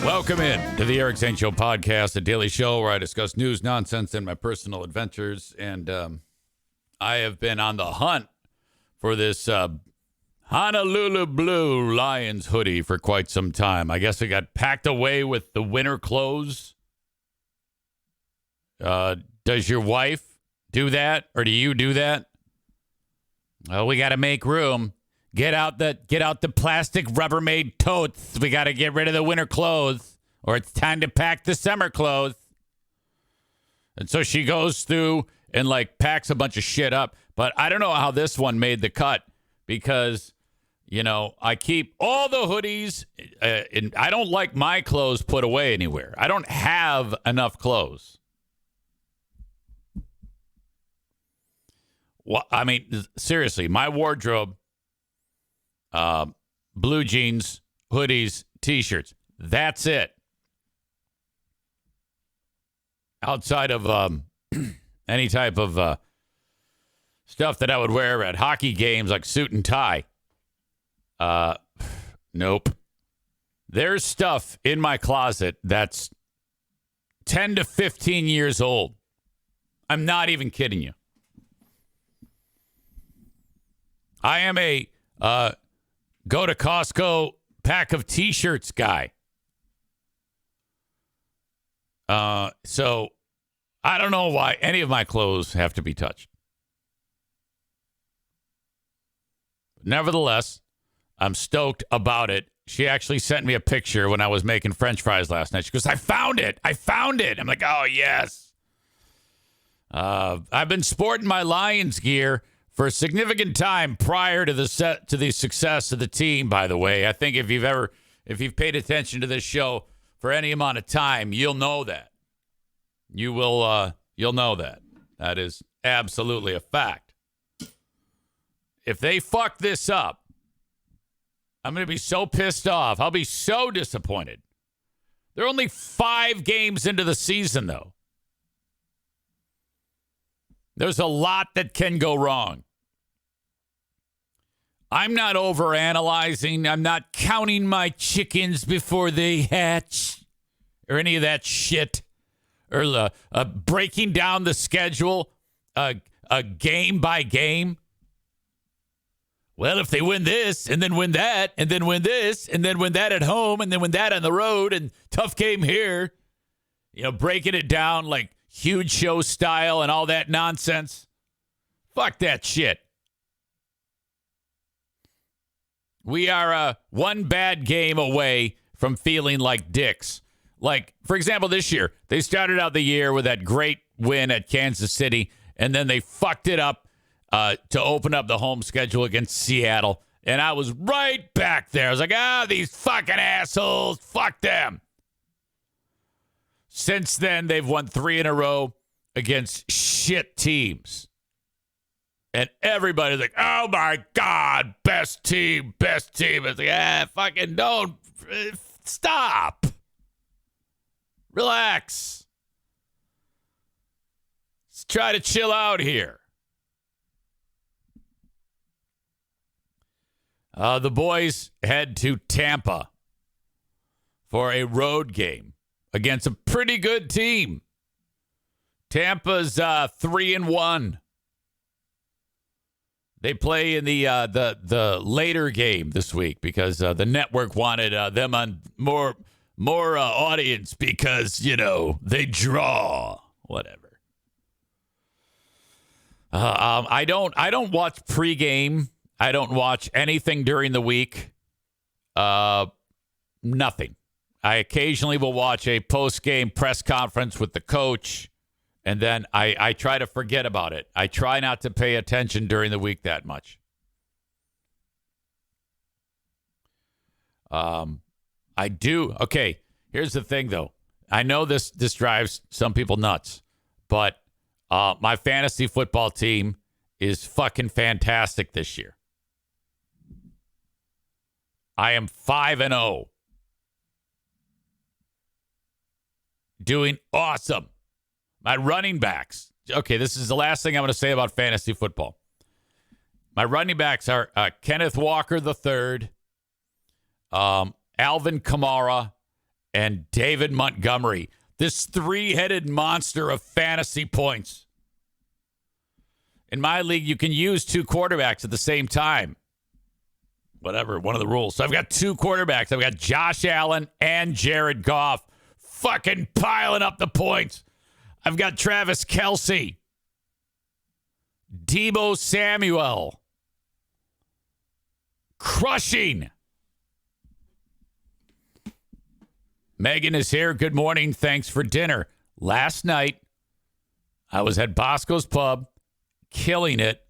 Welcome in to the Eric Zane Show podcast, a daily show where I discuss news, nonsense, and my personal adventures. And I have been on the hunt for this Honolulu Blue Lions hoodie for quite some time. I guess it got packed away with the winter clothes. Does your wife do that, or do you do that? Well, we got to make room. Get out the plastic Rubbermaid totes. We got to get rid of the winter clothes, or it's time to pack the summer clothes. And so she goes through and packs a bunch of shit up. But I don't know how this one made the cut because, I keep all the hoodies and I don't like my clothes put away anywhere. I don't have enough clothes. Well, I mean, seriously, my wardrobe, blue jeans, hoodies, T-shirts. That's it. Outside of any type of stuff that I would wear at hockey games like suit and tie. Nope. There's stuff in my closet that's 10 to 15 years old. I'm not even kidding you. I am a go to Costco pack of T-shirts guy. So I don't know why any of my clothes have to be touched. Nevertheless, I'm stoked about it. She actually sent me a picture when I was making French fries last night. She goes, I found it. I'm like, oh, yes. I've been sporting my Lions gear for a significant time prior to the success of the team, by the way. I think if you've paid attention to this show for any amount of time, you'll know that. You'll know that. That is absolutely a fact. If they fuck this up, I'm going to be so pissed off. I'll be so disappointed. They're only 5 games into the season, though. There's a lot that can go wrong. I'm not overanalyzing. I'm not counting my chickens before they hatch or any of that shit. Or breaking down the schedule game by game. Well, if they win this and then win that and then win this and then win that at home and then win that on the road and tough game here, breaking it down like huge show style and all that nonsense. Fuck that shit. We are one bad game away from feeling like dicks. Like, for example, this year, they started out the year with that great win at Kansas City, and then they fucked it up to open up the home schedule against Seattle. And I was right back there. I was like, these fucking assholes, fuck them. Since then, they've won 3 in a row against shit teams. And everybody's like, oh, my God, best team. It's like, fucking don't. Stop. Relax. Let's try to chill out here. The boys head to Tampa for a road game against a pretty good team. Tampa's 3-1. They play in the later game this week because the network wanted them on more audience because they draw whatever. I don't watch pregame. I don't watch anything during the week. Nothing. I occasionally will watch a post-game press conference with the coach. And then I try to forget about it. I try not to pay attention during the week that much. I do. Okay, here's the thing, though. I know this drives some people nuts, but my fantasy football team is fucking fantastic this year. I am 5-0. Doing awesome. My running backs. Okay, this is the last thing I'm going to say about fantasy football. My running backs are Kenneth Walker III, Alvin Kamara, and David Montgomery. This three-headed monster of fantasy points. In my league, you can use two quarterbacks at the same time. Whatever, one of the rules. So I've got two quarterbacks. I've got Josh Allen and Jared Goff fucking piling up the points. I've got Travis Kelce, Deebo Samuel, crushing. Megan is here. Good morning. Thanks for dinner. Last night, I was at Bosco's Pub, killing it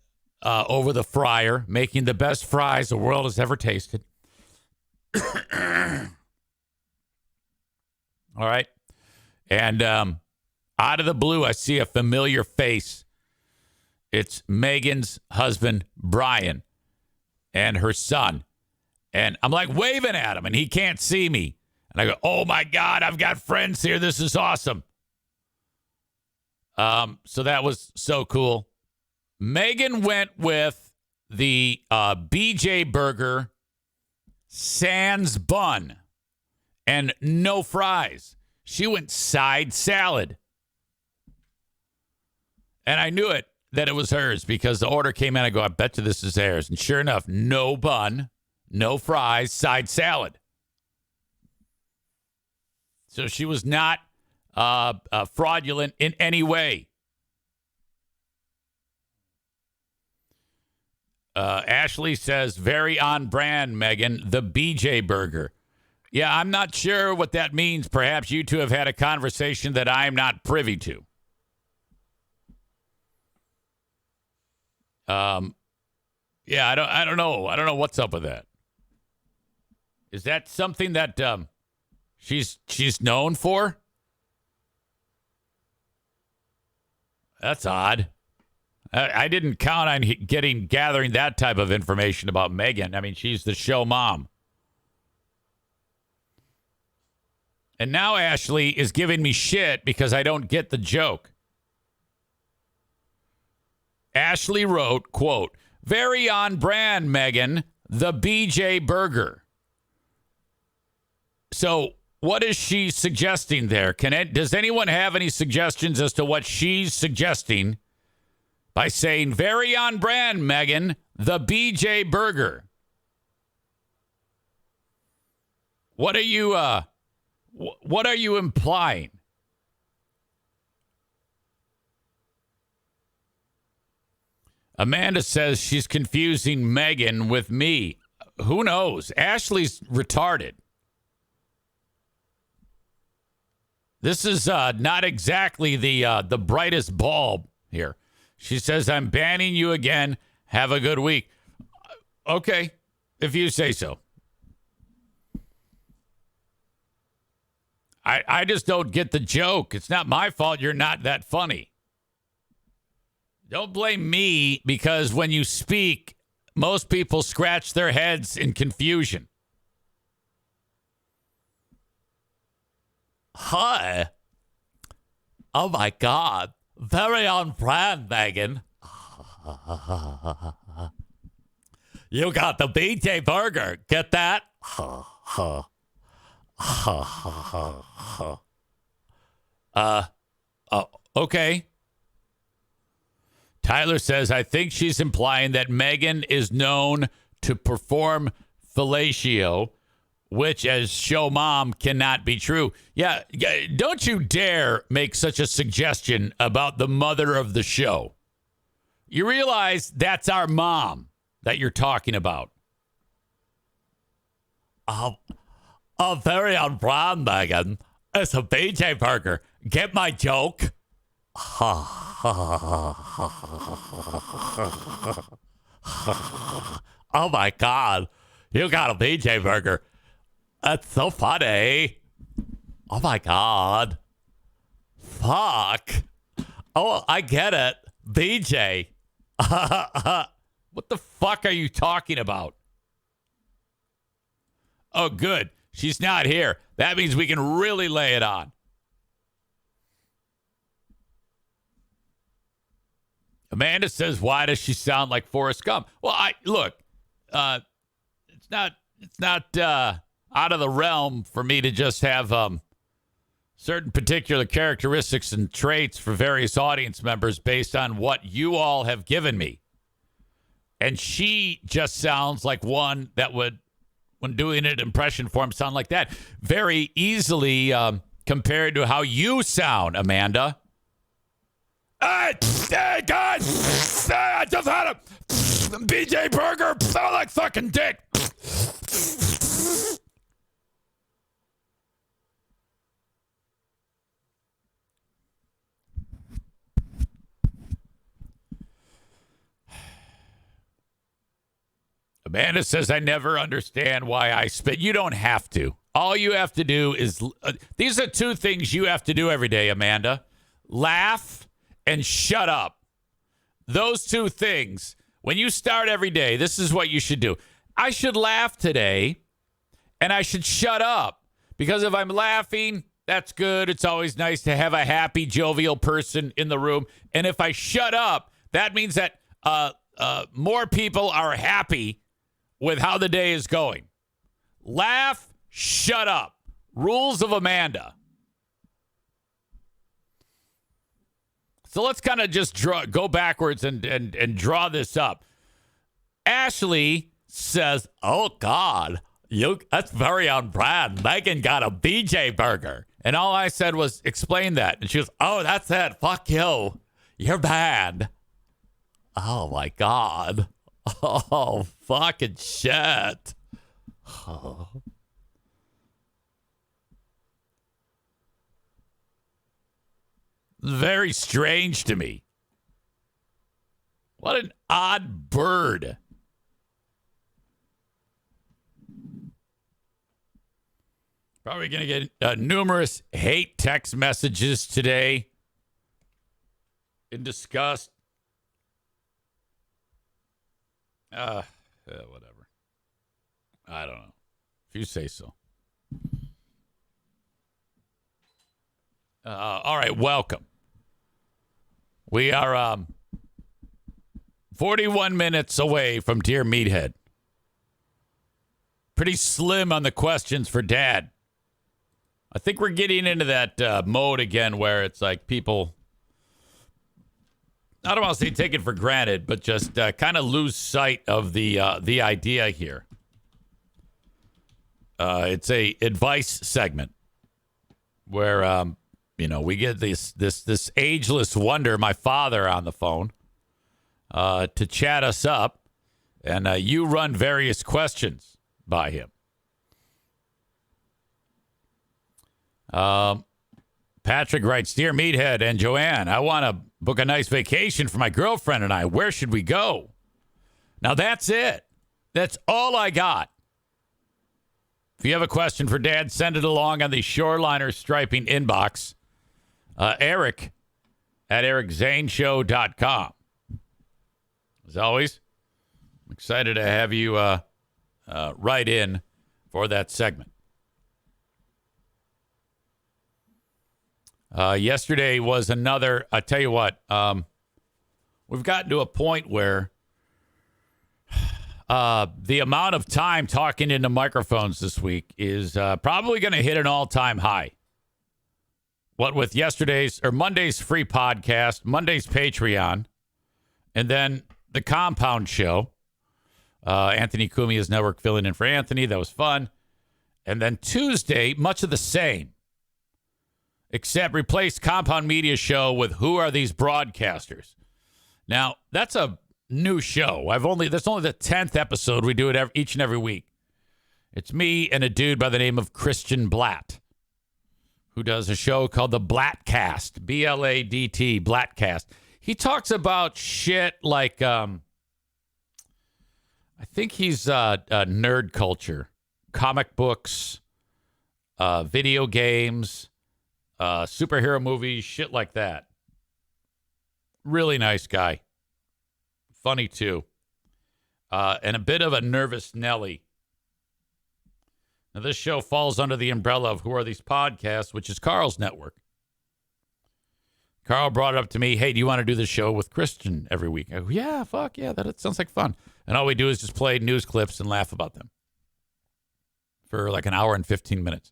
over the fryer, making the best fries the world has ever tasted. All right. And out of the blue, I see a familiar face. It's Megan's husband, Brian, and her son. And I'm like waving at him, and he can't see me. And I go, oh, my God, I've got friends here. This is awesome. So that was so cool. Megan went with the BJ Burger sans bun and no fries. She went side salad. And I knew it, that it was hers, because the order came in. I go, I bet you this is hers. And sure enough, no bun, no fries, side salad. So she was not fraudulent in any way. Ashley says, very on brand, Megan, the BJ Burger. Yeah, I'm not sure what that means. Perhaps you two have had a conversation that I'm not privy to. Yeah, I don't know. I don't know what's up with that. Is that something that she's known for? That's odd. I didn't count on gathering that type of information about Megan. I mean, she's the show mom. And now Ashley is giving me shit because I don't get the joke. Ashley wrote, quote, very on brand, Megan, the BJ Burger. So what is she suggesting there? Does anyone have any suggestions as to what she's suggesting by saying, very on brand, Megan, the BJ Burger? What are you implying? Amanda says she's confusing Megan with me. Who knows? Ashley's retarded. This is not exactly the brightest bulb here. She says, I'm banning you again. Have a good week. Okay, if you say so. I just don't get the joke. It's not my fault you're not that funny. Don't blame me, because when you speak, most people scratch their heads in confusion. Hi. Oh, my God. Very on brand, Megan. You got the BJ Burger. Get that? Okay. Tyler says, I think she's implying that Megan is known to perform fellatio, which as show mom cannot be true. Yeah, don't you dare make such a suggestion about the mother of the show. You realize that's our mom that you're talking about. Very on brand, Megan. It's a BJ Burger. Get my joke? Oh, my God. You got a BJ Burger. That's so funny. Oh, my God. Fuck. Oh, I get it. BJ. What the fuck are you talking about? Oh, good. She's not here. That means we can really lay it on. Amanda says, why does she sound like Forrest Gump? Well, look, it's not out of the realm for me to just have certain particular characteristics and traits for various audience members based on what you all have given me. And she just sounds like one that would, when doing an impression form, sound like that. Very easily compared to how you sound, Amanda. Hey, guys, I just had a BJ burger. I like fucking dick. Amanda says, I never understand why I spit. You don't have to. All you have to do is, these are two things you have to do every day, Amanda. Laugh and shut up. Those two things, when you start every day, this is what you should do. I should laugh today, and I should shut up. Because if I'm laughing, that's good. It's always nice to have a happy, jovial person in the room. And if I shut up, that means that more people are happy with how the day is going. Laugh, shut up. Rules of Amanda. So let's kind of just go backwards and draw this up. Ashley says, oh, God, that's very on brand. Megan got a BJ burger. And all I said was, explain that. And she goes, oh, that's it. Fuck you. You're bad. Oh, my God. Oh, fucking shit. Oh. Very strange to me. What an odd bird. Probably going to get numerous hate text messages today in disgust. Whatever. I don't know. If you say so. All right, welcome. We are 41 minutes away from Dear Meathead. Pretty slim on the questions for Dad. I think we're getting into that mode again where it's like people, I don't want to say take it for granted, but just kind of lose sight of the idea here. It's a advice segment where we get this ageless wonder, my father, on the phone to chat us up, and you run various questions by him. Patrick writes, Dear Meathead and Joanne, I want to book a nice vacation for my girlfriend and I. Where should we go? Now, that's it. That's all I got. If you have a question for Dad, send it along on the Shoreliner Striping inbox. Eric at ericzaneshow.com. As always, I'm excited to have you write in for that segment. Yesterday was another, I tell you what, we've gotten to a point where the amount of time talking into microphones this week is probably going to hit an all-time high. What with Monday's free podcast, Monday's Patreon, and then the Compound Show. Anthony Cumia's network filling in for Anthony. That was fun. And then Tuesday, much of the same. Except replace Compound Media Show with Who Are These Broadcasters? Now, that's a new show. That's only the 10th episode. We do it each and every week. It's me and a dude by the name of Christian Blatt, who does a show called the Blattcast, B-L-A-D-T, Blattcast. He talks about shit like, I think he's nerd culture, comic books, video games, superhero movies, shit like that. Really nice guy. Funny, too. And a bit of a nervous Nelly. Now, this show falls under the umbrella of Who Are These Podcasts, which is Carl's network. Carl brought it up to me, hey, do you want to do this show with Christian every week? I go, yeah, fuck yeah, that sounds like fun. And all we do is just play news clips and laugh about them. for like an hour and 15 minutes.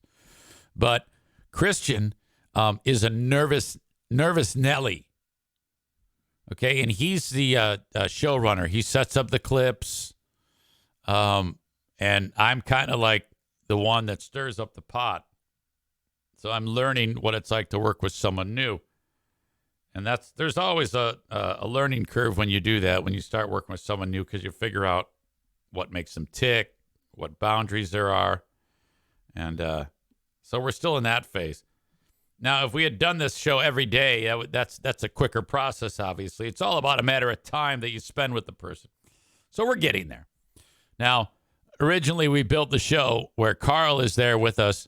But Christian is a nervous Nelly. Okay, and he's the showrunner. He sets up the clips, and I'm kind of like the one that stirs up the pot. So I'm learning what it's like to work with someone new. And there's always a learning curve when you do that, when you start working with someone new, because you figure out what makes them tick, what boundaries there are. And so we're still in that phase. Now, if we had done this show every day, that's a quicker process, obviously. It's all about a matter of time that you spend with the person. So we're getting there. Now, originally we built the show where Carl is there with us,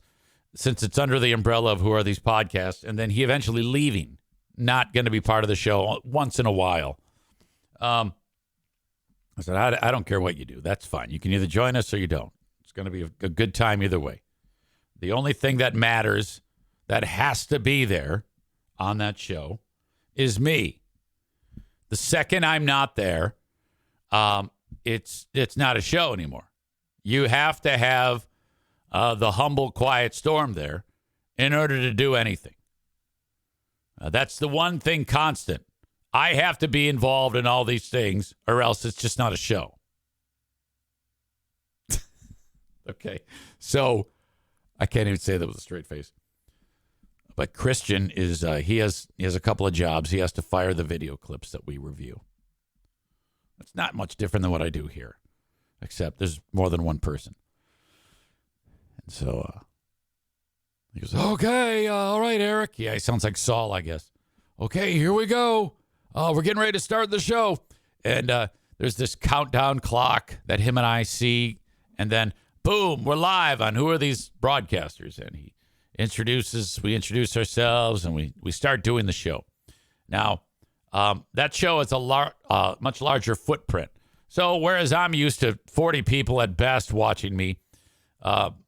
since it's under the umbrella of Who Are These Podcasts, and then he eventually leaving, not going to be part of the show once in a while. I said, I don't care what you do. That's fine. You can either join us or you don't. It's going to be a good time either way. The only thing that matters, that has to be there on that show, is me. The second I'm not there, it's not a show anymore. You have to have the humble, quiet storm there in order to do anything. That's the one thing constant. I have to be involved in all these things, or else it's just not a show. Okay, so I can't even say that with a straight face. But Christian is he has a couple of jobs. He has to fire the video clips that we review. It's not much different than what I do here, except there's more than one person. And so he goes, okay, all right, Eric. Yeah, he sounds like Saul, I guess. Okay, here we go. We're getting ready to start the show. And there's this countdown clock that him and I see. And then, boom, we're live on Who Are These Broadcasters? And we introduce ourselves, and we start doing the show. Now, that show is a much larger footprint. So whereas I'm used to 40 people at best watching me,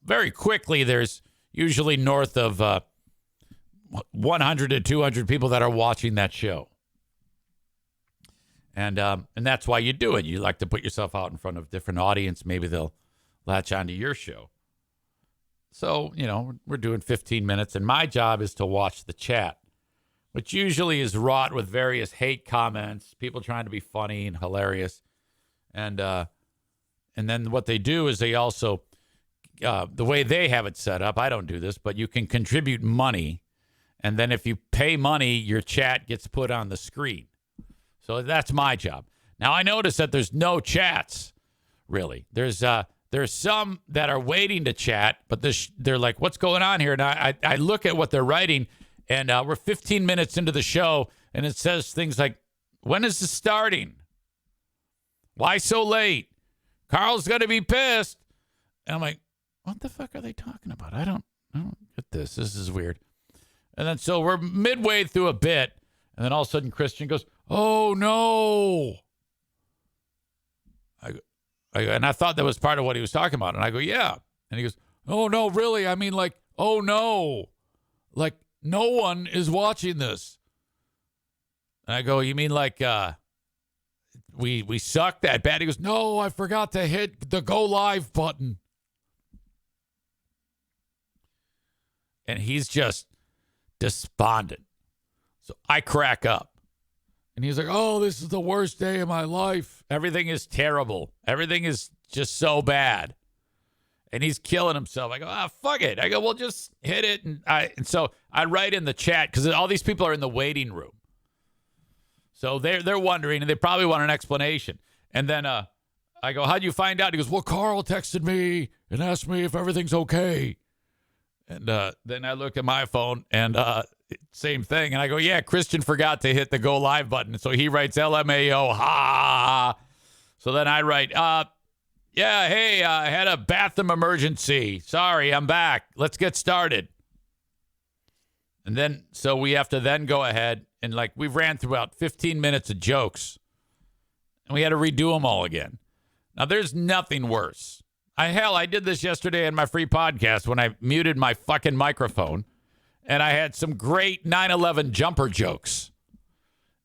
very quickly there's usually north of 100 to 200 people that are watching that show. And that's why you do it. You like to put yourself out in front of a different audience. Maybe they'll latch onto your show. So, we're doing 15 minutes, and my job is to watch the chat, which usually is wrought with various hate comments, people trying to be funny and hilarious. And then what they do is they also, the way they have it set up, I don't do this, but you can contribute money. And then if you pay money, your chat gets put on the screen. So that's my job. Now, I notice that there's no chats, really. There's some that are waiting to chat, but they're like, what's going on here? And I look at what they're writing, and we're 15 minutes into the show, and it says things like, when is this starting? Why so late? Carl's going to be pissed. And I'm like, what the fuck are they talking about? I don't get this. This is weird. And then so we're midway through a bit, and then all of a sudden Christian goes, oh, no. And I thought that was part of what he was talking about. And I go, yeah. And he goes, oh, no, really? I mean, like, oh, no. Like, no one is watching this. And I go, you mean like we suck that bad? He goes, no, I forgot to hit the go live button. And he's just despondent. So I crack up. And he's like, oh, this is the worst day of my life. Everything is terrible. Everything is just so bad. And he's killing himself. I go, fuck it. I go, well, just hit it. And so I write in the chat, because all these people are in the waiting room. So they're wondering, and they probably want an explanation. And then I go, how'd you find out? He goes, well, Carl texted me and asked me if everything's okay. And then I look at my phone, and same thing. And I go, yeah, Christian forgot to hit the go live button. So he writes LMAO, ha. So then I write, yeah, hey, I had a bathroom emergency. Sorry, I'm back. Let's get started. And then, so we have to then go ahead and we ran through about 15 minutes of jokes, and we had to redo them all again. Now, there's nothing worse. I did this yesterday in my free podcast when I muted my fucking microphone, and I had some great 9/11 jumper jokes.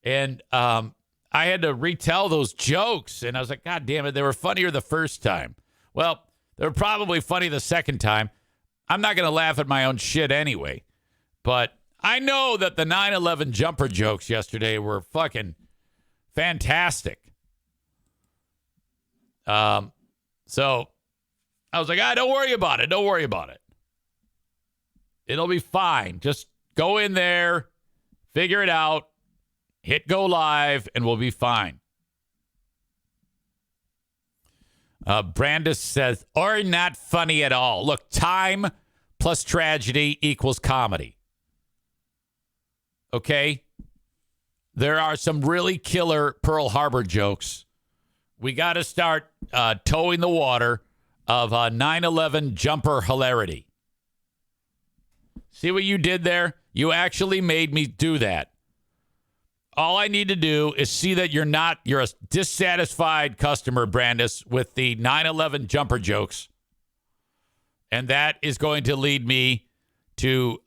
And I had to retell those jokes, and I was like, God damn it, they were funnier the first time. Well, They're probably funny the second time. I'm not going to laugh at my own shit anyway. But I know that the 9/11 jumper jokes yesterday were fucking fantastic. So I was like, don't worry about it. Don't worry about it. It'll be fine. Just go in there, figure it out, hit go live, and we'll be fine. Brandis says, or not funny at all. Look, time plus tragedy equals comedy. Okay? There are some really killer Pearl Harbor jokes. We got to start towing the water of 9/11 jumper hilarity. See what you did there? You actually made me do that. All I need to do is see that you're a dissatisfied customer, Brandis, with the 9/11 jumper jokes. And that is going to lead me to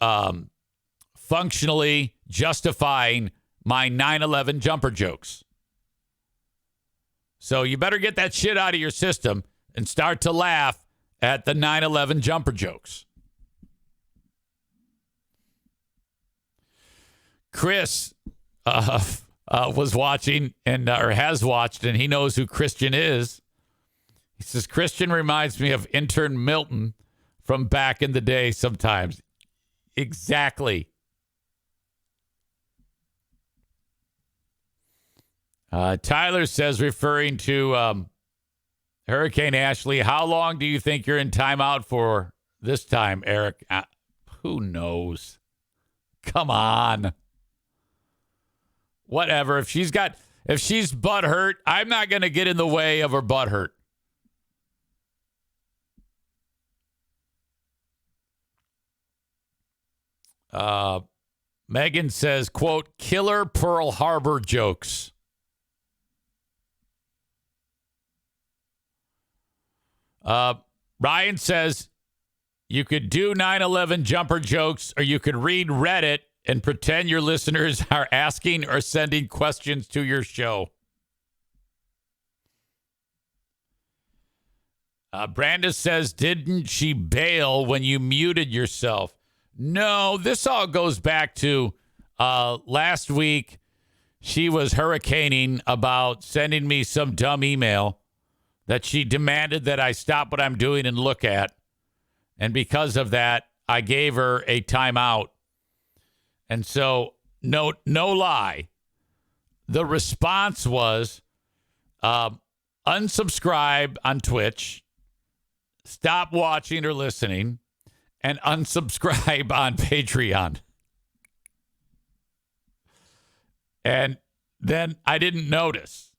functionally justifying my 9/11 jumper jokes. So you better get that shit out of your system and start to laugh at the 9/11 jumper jokes. Chris was watching or has watched, and he knows who Christian is. He says, Christian reminds me of intern Milton from back in the day sometimes. Exactly. Tyler says, referring to Hurricane Ashley, how long do you think you're in timeout for this time, Eric? Who knows? Come on. Whatever. If she's butthurt, I'm not going to get in the way of her butthurt. Megan says, quote, killer Pearl Harbor jokes. Ryan says, you could do 9/11 jumper jokes, or you could read Reddit and pretend your listeners are asking or sending questions to your show. Brandis says, didn't she bail when you muted yourself? No, this all goes back to last week. She was hurricaning about sending me some dumb email that she demanded that I stop what I'm doing and look at. And because of that, I gave her a timeout. And so, no lie, the response was unsubscribe on Twitch, stop watching or listening, and unsubscribe on Patreon. And then I didn't notice.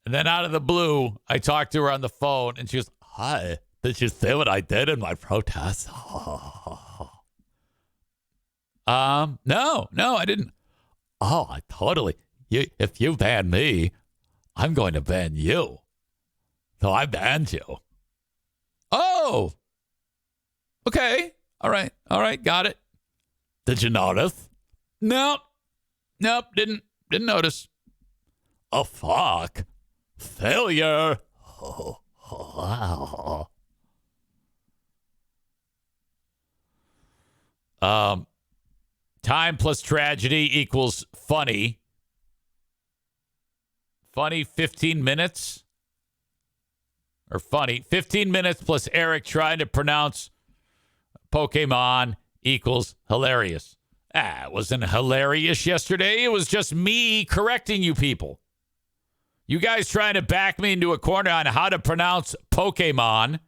And then out of the blue, I talked to her on the phone, and she goes, hi, did you see what I did in my protest? No, I didn't. Oh, I totally. If you ban me, I'm going to ban you. So I banned you. Oh, okay. All right. Got it. Did you notice? Nope. Didn't notice. Oh, fuck. Failure. Oh, wow. Time plus tragedy equals funny. Funny 15 minutes. Or funny. 15 minutes plus Eric trying to pronounce Pokemon equals hilarious. It wasn't hilarious yesterday. It was just me correcting you people. You guys trying to back me into a corner on how to pronounce Pokemon.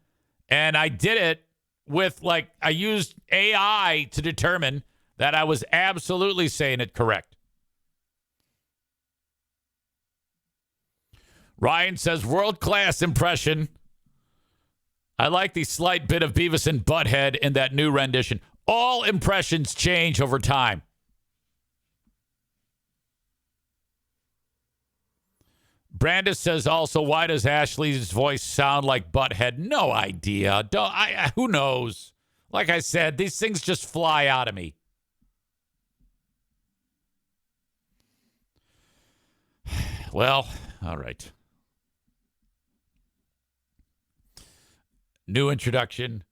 And I did it with, I used AI to determine that I was absolutely saying it correct. Ryan says, world-class impression. I like the slight bit of Beavis and Butthead in that new rendition. All impressions change over time. Brandis says also, why does Ashley's voice sound like Butthead? No idea. Who knows? Like I said, these things just fly out of me. Well, all right. New introduction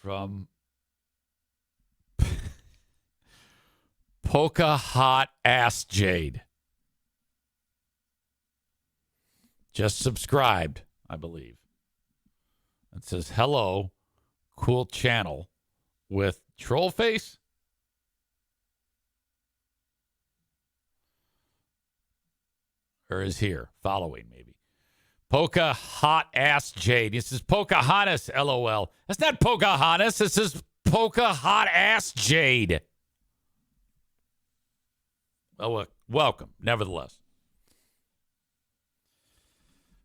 from Polka Hot Ass Jade. Just subscribed, I believe. It says, hello, cool channel with troll face. Or is here, following maybe. Polka Hot Ass Jade. This is Pocahontas, LOL. That's not Pocahontas. This is Polka Hot Ass Jade. Oh, welcome, nevertheless.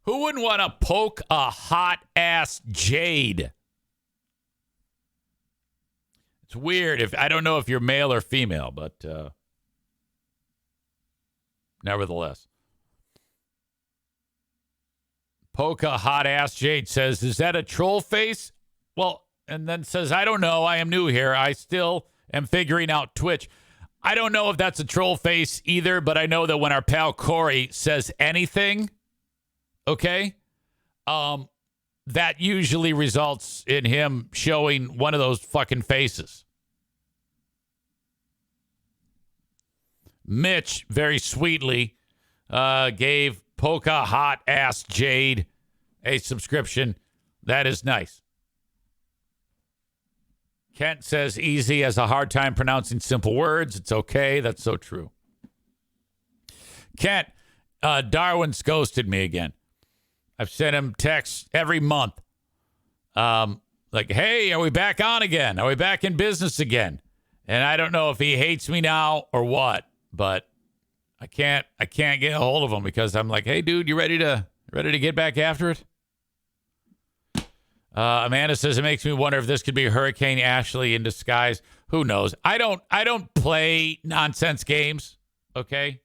Who wouldn't want to poke a hot ass Jade? It's weird. I don't know if you're male or female, but nevertheless. Polka Hot Ass Jade says, is that a troll face? Well, and then says, I don't know. I am new here. I still am figuring out Twitch. I don't know if that's a troll face either, but I know that when our pal Corey says anything, okay, that usually results in him showing one of those fucking faces. Mitch, very sweetly, gave Polka Hot Ass Jade a subscription. That is nice. Kent says, easy has a hard time pronouncing simple words. It's okay. That's so true. Kent, Darwin's ghosted me again. I've sent him texts every month. Like, hey, are we back on again? Are we back in business again? And I don't know if he hates me now or what, but I can't get a hold of him because I'm like, hey, dude, you ready to get back after it? Amanda says it makes me wonder if this could be Hurricane Ashley in disguise. Who knows? I don't play nonsense games. Okay.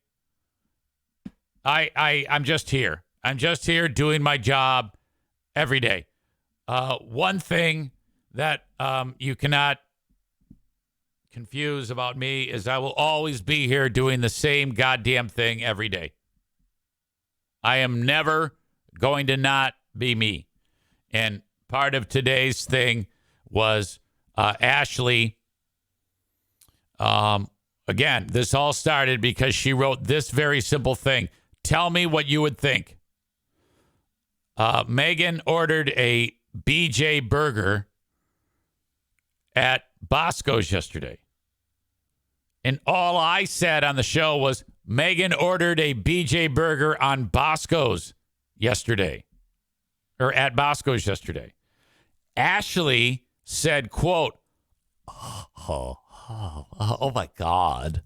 I'm just here. I'm just here doing my job every day. One thing that you cannot confuse about me is I will always be here doing the same goddamn thing every day. I am never going to not be me. And part of today's thing was Ashley. Again, this all started because she wrote this very simple thing. Tell me what you would think. Megan ordered a BJ burger at Bosco's yesterday. And all I said on the show was, Megan ordered a BJ burger on Bosco's yesterday. Or at Bosco's yesterday. Ashley said, quote, oh my God.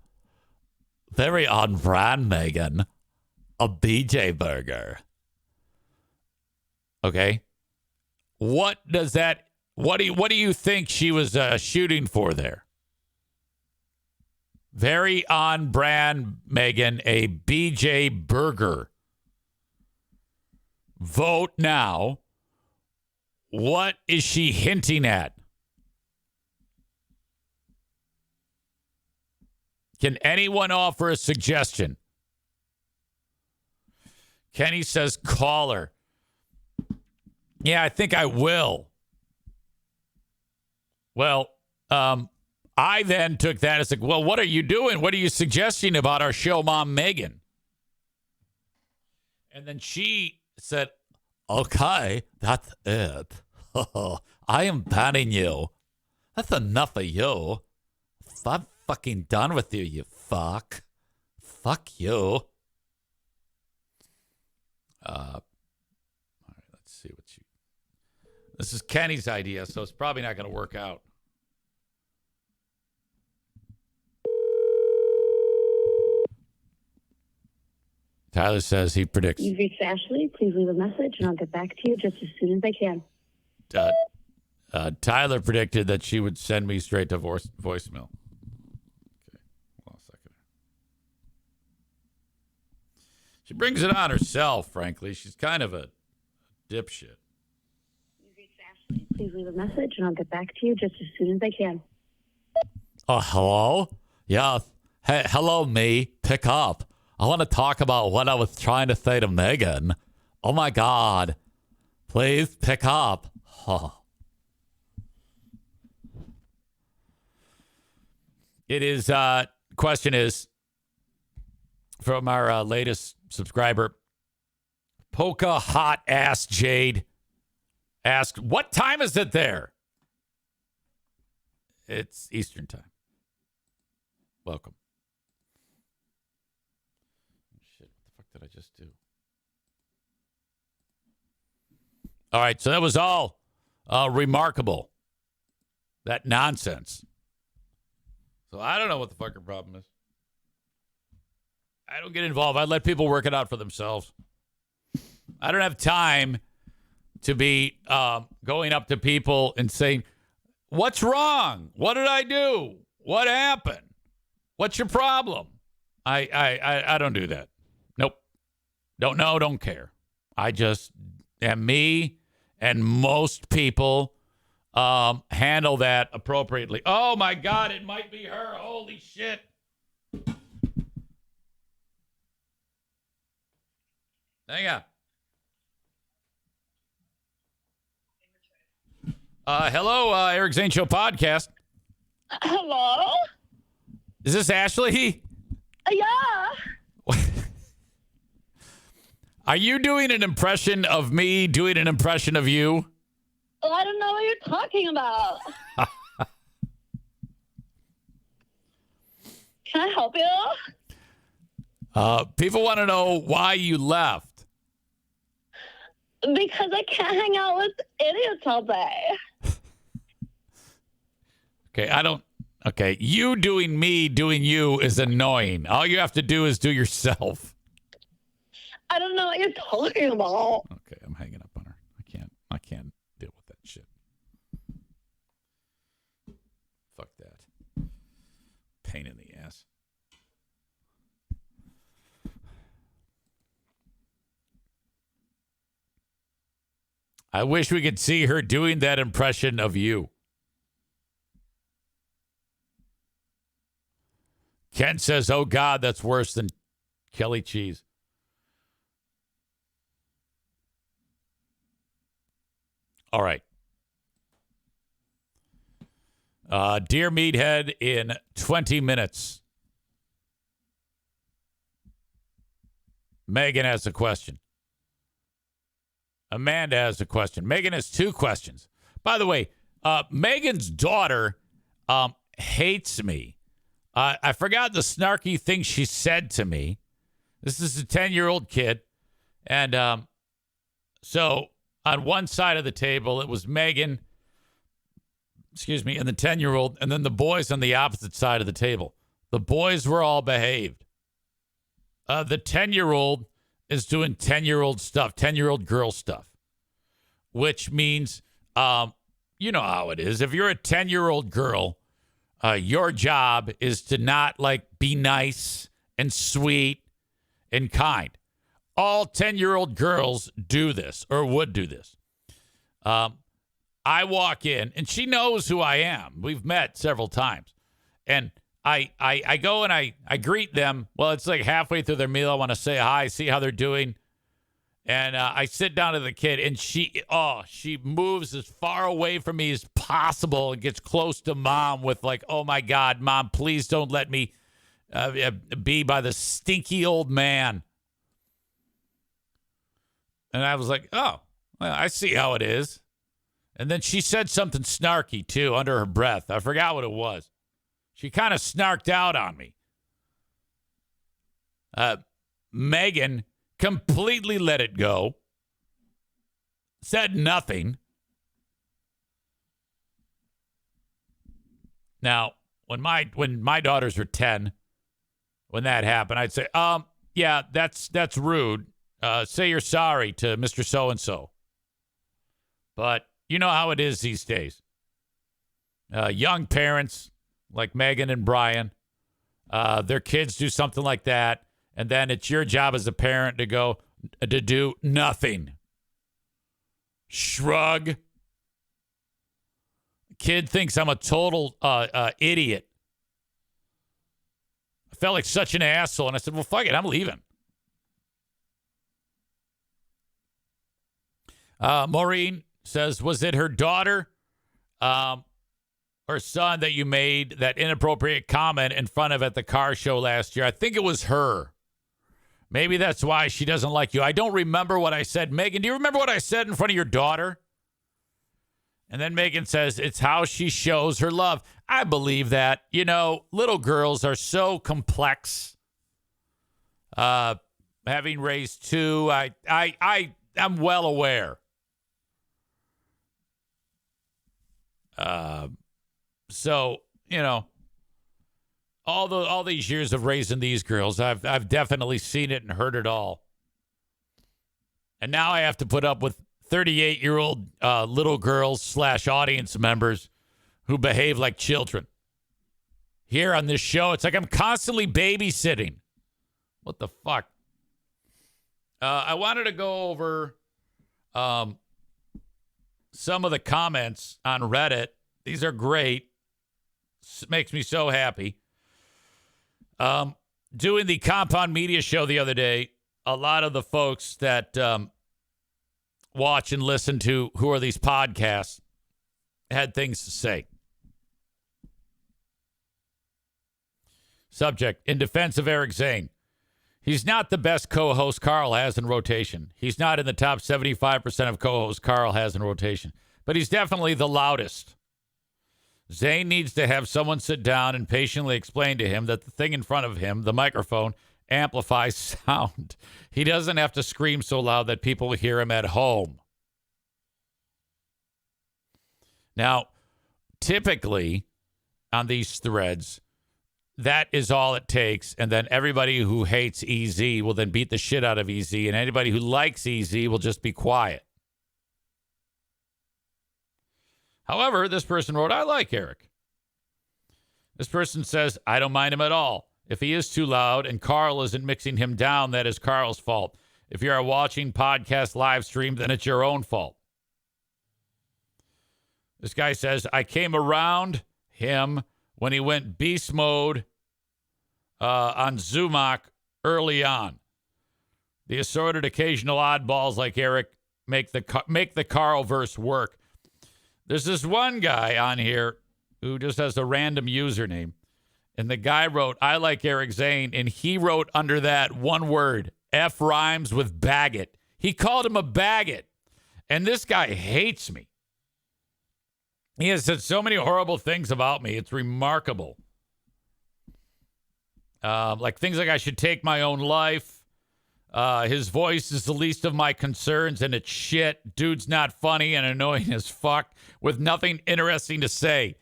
Very on brand, Megan. A BJ burger. Okay. What do you think she was shooting for there? Very on brand, Megan, a BJ burger. Vote now. What is she hinting at? Can anyone offer a suggestion? Kenny says call her. Yeah, I think I will. Well, I then took that as like, well, what are you doing? What are you suggesting about our show mom, Megan? And then she said, okay, that's it. I am banning you. That's enough of you. I'm fucking done with you, you fuck. Fuck you. All right, let's see what you... This is Kenny's idea, so it's probably not going to work out. Tyler says he predicts... You've reached Ashley. Please leave a message, and I'll get back to you just as soon as I can. Tyler predicted that she would send me straight to voicemail. Okay, hold on a second. She brings it on herself, frankly. She's kind of a dipshit. You've reached Ashley. Please leave a message, and I'll get back to you just as soon as I can. Oh, hello? Yeah. Hey, hello, me. Pick up. I want to talk about what I was trying to say to Megan. Oh, my God. Please pick up. Oh. It is, question is from our latest subscriber, Polka Hot Ass Jade asked, what time is it there? It's Eastern time. Welcome. Shit, what the fuck did I just do? All right, so that was all remarkable. That nonsense. So I don't know what the fucking problem is. I don't get involved. I let people work it out for themselves. I don't have time to be going up to people and saying, what's wrong? What did I do? What happened? What's your problem? I don't do that. Nope. Don't know, don't care. I just am me, and most people handle that appropriately. Oh, my God, it might be her. Holy shit. Hang on. Hello, Eric Zane Show podcast. Hello? Is this Ashley? Yeah. Are you doing an impression of me doing an impression of you? Well, I don't know what you're talking about. Can I help you? People want to know why you left. Because I can't hang out with idiots all day. Okay, you doing me doing you is annoying. All you have to do is do yourself. I don't know what you're talking about. Okay, I'm hanging up on her. I can't deal with that shit. Fuck that. Pain in the ass. I wish we could see her doing that impression of you. Ken says, oh, God, that's worse than Kelly Cheese. All right. Dear Meathead, in 20 minutes, Megan has a question. Amanda has a question. Megan has two questions. By the way, Megan's daughter hates me. I forgot the snarky thing she said to me. This is a 10-year-old kid. And so on one side of the table, it was Megan, and the 10-year-old, and then the boys on the opposite side of the table. The boys were all behaved. The 10-year-old is doing 10-year-old stuff, 10-year-old girl stuff, which means, you know how it is. If you're a 10-year-old girl, your job is to not be nice and sweet and kind. All 10-year-old girls do this or would do this. I walk in and she knows who I am. We've met several times. And I go and I greet them. Well, it's like halfway through their meal. I want to say hi, see how they're doing. And I sit down to the kid, and she moves as far away from me as possible and gets close to mom with oh, my God, Mom, please don't let me be by the stinky old man. And I was like, oh, well, I see how it is. And then she said something snarky, too, under her breath. I forgot what it was. She kind of snarked out on me. Megan completely let it go. Said nothing. Now, when my daughters were 10, when that happened, I'd say, yeah, that's rude. Say you're sorry to Mr. So-and-so. But you know how it is these days. Young parents like Megan and Brian, their kids do something like that, and then it's your job as a parent to do nothing. Shrug. Kid thinks I'm a total idiot. I felt like such an asshole, and I said, well, fuck it, I'm leaving. Maureen says, was it her daughter or son that you made that inappropriate comment in front of at the car show last year? I think it was her. Maybe that's why she doesn't like you. I don't remember what I said. Megan, do you remember what I said in front of your daughter? And then Megan says, it's how she shows her love. I believe that. You know, little girls are so complex. Having raised two, I'm well aware. So, you know, all these years of raising these girls, I've definitely seen it and heard it all. And now I have to put up with 38-year-old little girls / audience members who behave like children. Here on this show, it's like I'm constantly babysitting. What the fuck? I wanted to go over some of the comments on Reddit. These are great. It makes me so happy. Doing the Compound Media show the other day, a lot of the folks that watch and listen to Who Are These Podcasts had things to say. Subject, in defense of Eric Zane. He's not the best co-host Carl has in rotation. He's not in the top 75% of co-hosts Carl has in rotation. But he's definitely the loudest. Zane needs to have someone sit down and patiently explain to him that the thing in front of him, the microphone, amplifies sound. He doesn't have to scream so loud that people hear him at home. Now, typically on these threads, that is all it takes. And then everybody who hates EZ will then beat the shit out of EZ. And anybody who likes EZ will just be quiet. However, this person wrote, I like Eric. This person says, I don't mind him at all. If he is too loud and Carl isn't mixing him down, that is Carl's fault. If you are watching podcast live stream, then it's your own fault. This guy says, I came around him when he went beast mode on Zumach early on. The assorted occasional oddballs like Eric make the Carlverse work. There's this one guy on here who just has a random username. And the guy wrote, I like Eric Zane. And he wrote under that one word, F rhymes with baggot. He called him a baggot. And this guy hates me. He has said so many horrible things about me. It's remarkable. Like things like I should take my own life. His voice is the least of my concerns, and it's shit. Dude's not funny and annoying as fuck with nothing interesting to say.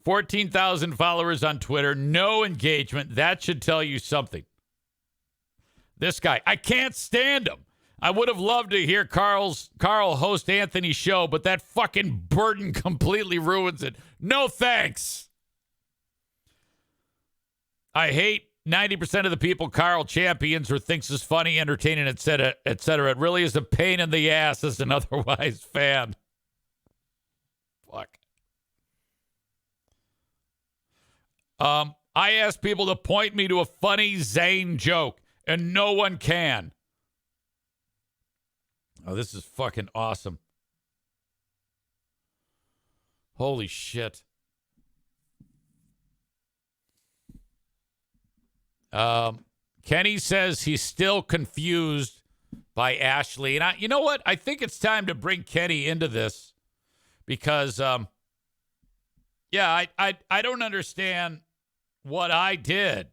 14,000 followers on Twitter, no engagement. That should tell you something. This guy, I can't stand him. I would have loved to hear Carl host Anthony's show, but that fucking burden completely ruins it. No thanks. I hate 90% of the people Carl champions or thinks is funny, entertaining, etc., etc. It really is a pain in the ass as an otherwise fan. Fuck. I ask people to point me to a funny Zane joke, and no one can. Oh, this is fucking awesome. Holy shit. Kenny says he's still confused by Ashley. And you know what? I think it's time to bring Kenny into this because, I don't understand what I did.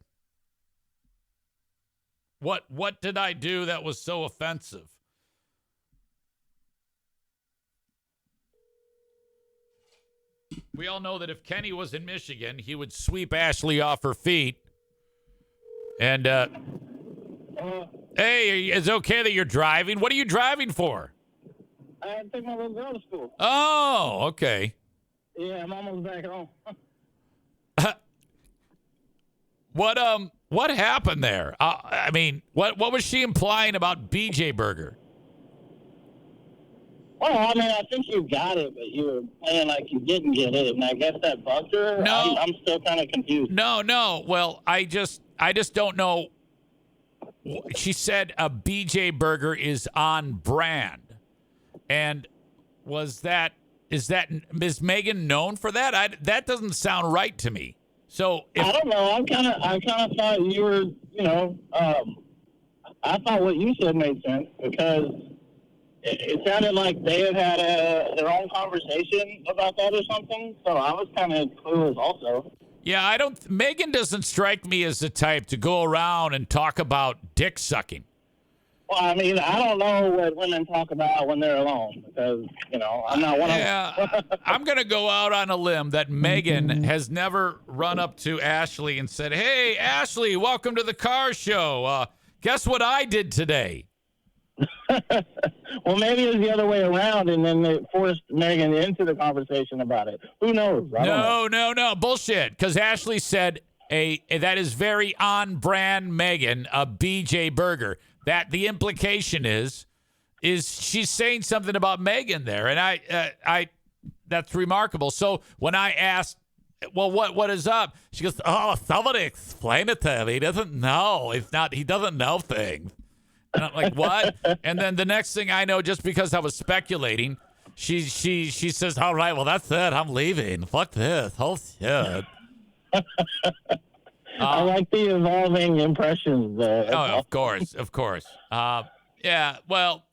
What did I do that was so offensive? We all know that if Kenny was in Michigan, he would sweep Ashley off her feet. And, hey, is it okay that you're driving? What are you driving for? I take my little girl to school. Oh, okay. Yeah, I'm almost back home. What happened there? I mean, what was she implying about BJ Burger? Well, I mean, I think you got it, but you were playing like you didn't get it, and I guess that bugged her. No. I'm still kind of confused. No. Well, I just don't know. She said a BJ Burger is on brand. And is Megan known for that? That doesn't sound right to me. So I don't know. I kind of thought you were, I thought what you said made sense because it sounded like they had their own conversation about that or something. So I was kind of clueless also. Yeah, Megan doesn't strike me as the type to go around and talk about dick sucking. Well, I mean, I don't know what women talk about when they're alone because, I'm not one of them. Yeah, I'm going to go out on a limb that Megan has never run up to Ashley and said, "Hey, Ashley, welcome to the car show. Guess what I did today?" Well, maybe it was the other way around, and then it forced Megan into the conversation about it. Who knows? No, bullshit. Because Ashley said that is very on brand Megan, a BJ burger. That the implication is she's saying something about Megan there, and I that's remarkable. So when I asked, well, what is up? She goes, "Oh, somebody explain it to him. He doesn't know. He doesn't know things." And I'm like, what? And then the next thing I know, just because I was speculating, she says, "All right, well, that's it. I'm leaving. Fuck this. Oh, shit." I like the evolving impressions there. Oh, of course. Yeah, well,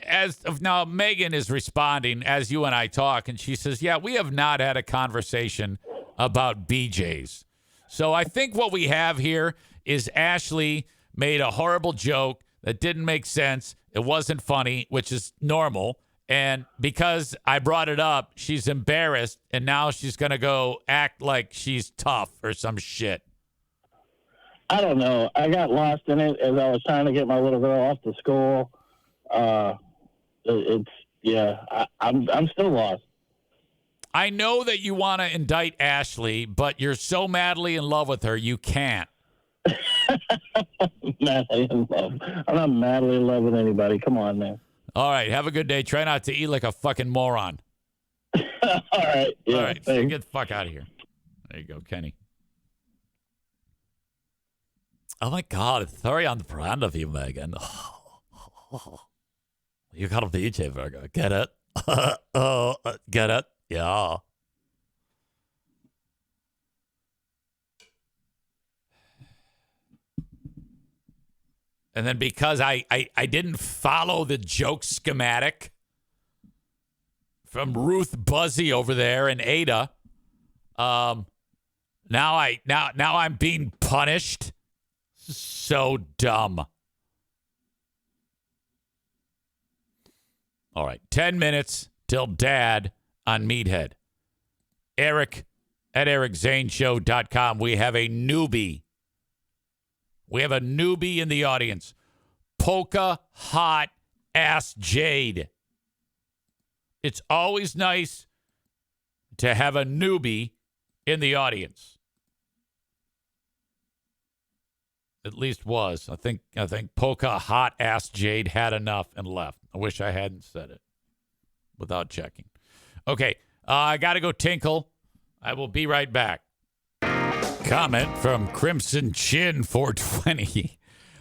as of now, Megan is responding as you and I talk, and she says, "Yeah, we have not had a conversation about BJs." So I think what we have here is Ashley made a horrible joke that didn't make sense. It wasn't funny, which is normal. And because I brought it up, she's embarrassed, and now she's going to go act like she's tough or some shit. I don't know. I got lost in it as I was trying to get my little girl off to school. I'm still lost. I know that you want to indict Ashley, but you're so madly in love with her, you can't. Madly in love. I'm not madly in love with anybody. Come on, man. All right. Have a good day. Try not to eat like a fucking moron. All right. Yeah, all right. So get the fuck out of here. There you go, Kenny. Oh, my God. It's very on the brand of you, Megan. You got a BJ burger. Get it? Get it? Yeah. And then because I didn't follow the joke schematic from Ruth Buzzy over there and Ada, now I'm being punished. So dumb. All right, 10 minutes till Dad on Meathead. Eric at EricZaneShow.com. We have a newbie. We have a newbie in the audience. Polka Hot Ass Jade. It's always nice to have a newbie in the audience. At least was. I think Polka Hot Ass Jade had enough and left. I wish I hadn't said it without checking. Okay, I got to go tinkle. I will be right back. Comment from Crimson Chin 420.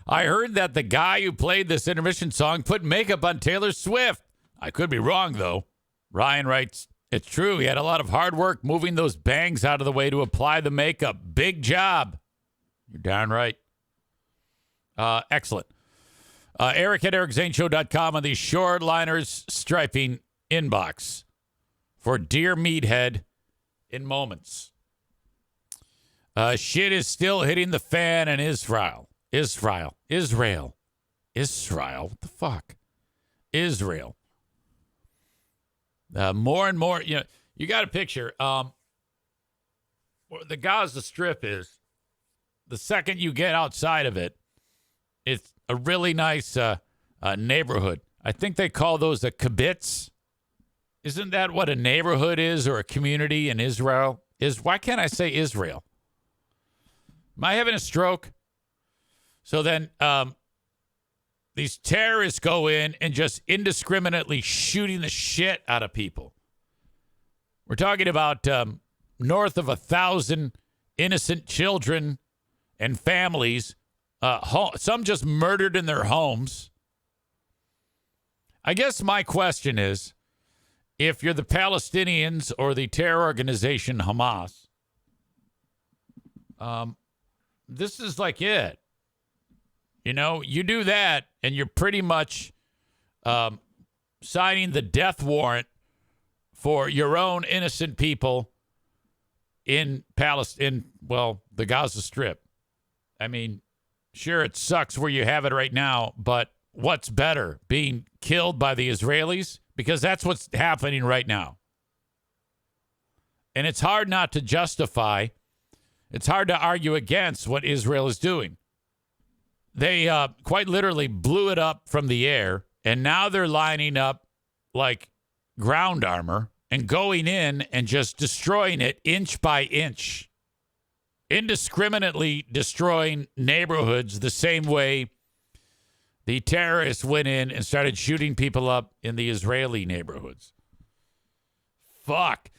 I heard that the guy who played this intermission song put makeup on Taylor Swift. I could be wrong, though. Ryan writes, "It's true. He had a lot of hard work moving those bangs out of the way to apply the makeup. Big job." You're darn right. Excellent. Eric at EricZaneShow.com on the Shoreliners striping inbox for Dear Meathead in moments. Shit is still hitting the fan in Israel. What the fuck? Israel. More and more, you got a picture. The Gaza Strip is, the second you get outside of it, it's a really nice neighborhood. I think they call those a kibbutz. Isn't that what a neighborhood is, or a community in Israel? Why can't I say Israel? Am I having a stroke? So then these terrorists go in and just indiscriminately shooting the shit out of people. We're talking about north of 1,000 innocent children and families, some just murdered in their homes. I guess my question is if you're the Palestinians or the terror organization Hamas, this is like it. You know, you do that and you're pretty much signing the death warrant for your own innocent people in Palestine, well, the Gaza Strip. I mean, sure, it sucks where you have it right now, but what's better, being killed by the Israelis? Because that's what's happening right now. And it's hard not to justify, it's hard to argue against what Israel is doing. They quite literally blew it up from the air, and now they're lining up like ground armor and going in and just destroying it inch by inch, indiscriminately destroying neighborhoods the same way the terrorists went in and started shooting people up in the Israeli neighborhoods. Fuck.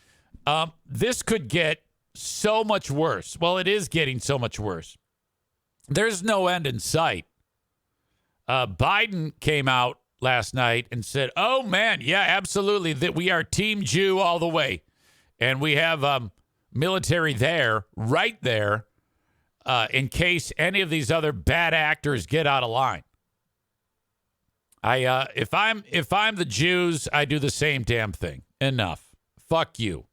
This could get so much worse. Well, it is getting so much worse. There's no end in sight. Biden came out last night and said, oh, man, yeah, absolutely, that we are Team Jew all the way. And we have military there, right there, in case any of these other bad actors get out of line. If I'm the Jews, I do the same damn thing. Enough. Fuck you.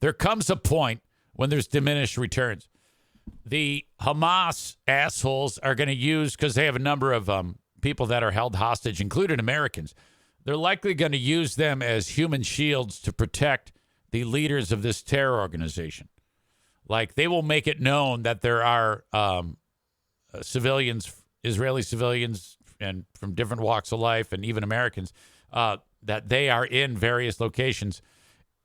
There comes a point when there's diminished returns. The Hamas assholes are going to use, because they have a number of people that are held hostage, including Americans. They're likely going to use them as human shields to protect the leaders of this terror organization. Like, they will make it known that there are civilians, Israeli civilians, and from different walks of life, and even Americans, that they are in various locations.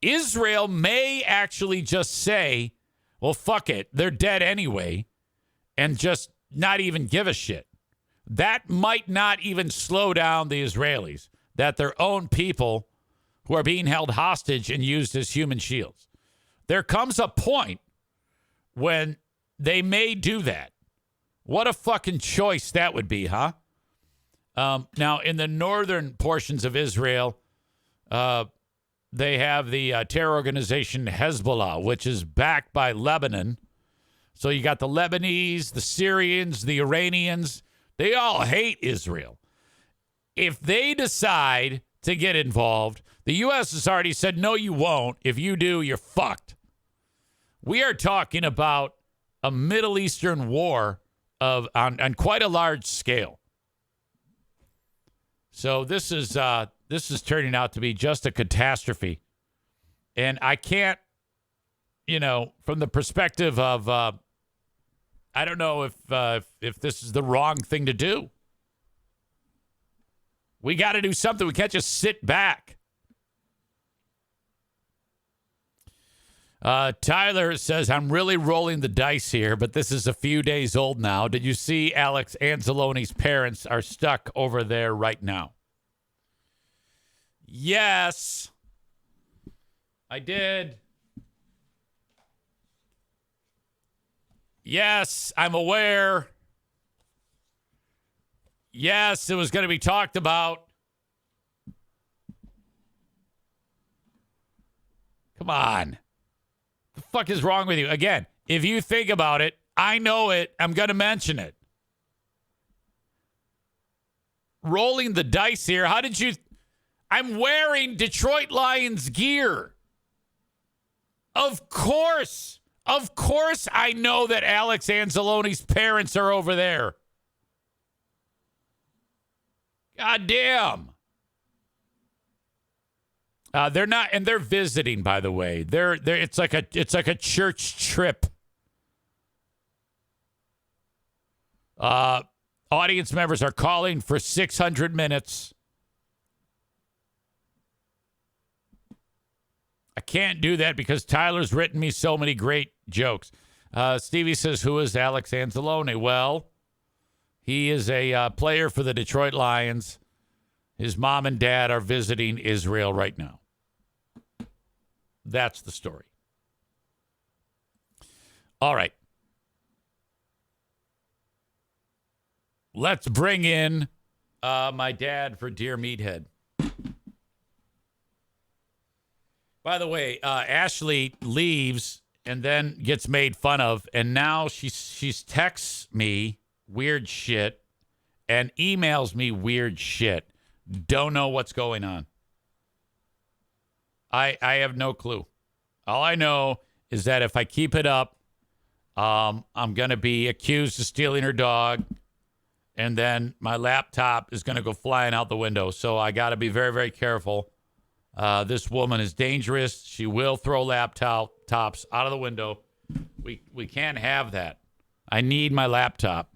Israel may actually just say, well, fuck it, they're dead anyway, and just not even give a shit. That might not even slow down the Israelis, that their own people who are being held hostage and used as human shields. There comes a point when they may do that. What a fucking choice that would be, huh? Now, in the northern portions of Israel, they have the terror organization Hezbollah, which is backed by Lebanon. So you got the Lebanese, the Syrians, the Iranians. They all hate Israel. If they decide to get involved, the U.S. has already said, no, you won't. If you do, you're fucked. We are talking about a Middle Eastern war on quite a large scale. So this is turning out to be just a catastrophe. And I can't, from the perspective of, I don't know if this is the wrong thing to do. We got to do something. We can't just sit back. Tyler says, I'm really rolling the dice here, but this is a few days old now. Did you see Alex Anzalone's parents are stuck over there right now? Yes, I did. Yes, I'm aware. Yes, it was going to be talked about. Come on. The fuck is wrong with you? Again, if you think about it, I know it. I'm going to mention it. Rolling the dice here. How did you... I'm wearing Detroit Lions gear. Of course. Of course I know that Alex Anzalone's parents are over there. God damn. They're not, and they're visiting, by the way. It's like a church trip. Audience members are calling for 600 minutes. I can't do that because Tyler's written me so many great jokes. Stevie says, who is Alex Anzalone? Well, he is a player for the Detroit Lions. His mom and dad are visiting Israel right now. That's the story. All right. Let's bring in my dad for Dear Meathead. By the way, Ashley leaves and then gets made fun of, and now she's texts me weird shit and emails me weird shit. Don't know what's going on. I have no clue. All I know is that if I keep it up, I'm going to be accused of stealing her dog, and then my laptop is going to go flying out the window. So I got to be very, very careful. This woman is dangerous. She will throw laptops out of the window. We can't have that. I need my laptop.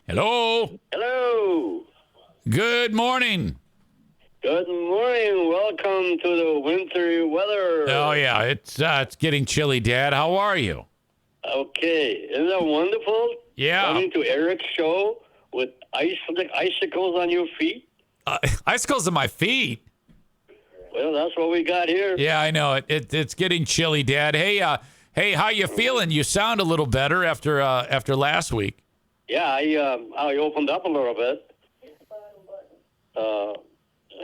Hello. Hello. Good morning. Good morning. Welcome to the wintry weather. Oh yeah, it's getting chilly, Dad. How are you? Okay. Isn't that wonderful? Yeah. Coming to Eric's show with icicles on your feet. Icicles on my feet. Well, that's what we got here. Yeah, I know. It's getting chilly, Dad. Hey, how you feeling? You sound a little better after last week. Yeah, I opened up a little bit.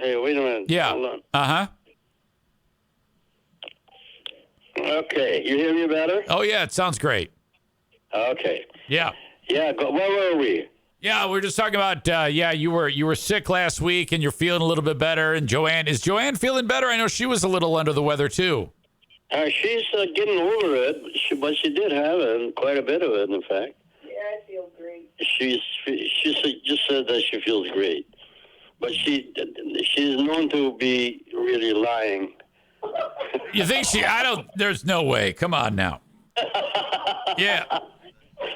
Hey, wait a minute. Yeah. Hold on. Uh-huh. Okay, you hear me better? Oh yeah, it sounds great. Okay. Yeah. Yeah. Where were we? Yeah, we're just talking about you were sick last week and you're feeling a little bit better. And is Joanne feeling better? I know she was a little under the weather too. She's getting over it, but she did have it, quite a bit of it, in fact. Yeah, I feel great. She just said that she feels great, but she's known to be really lying. You think there's no way. Come on now. Yeah.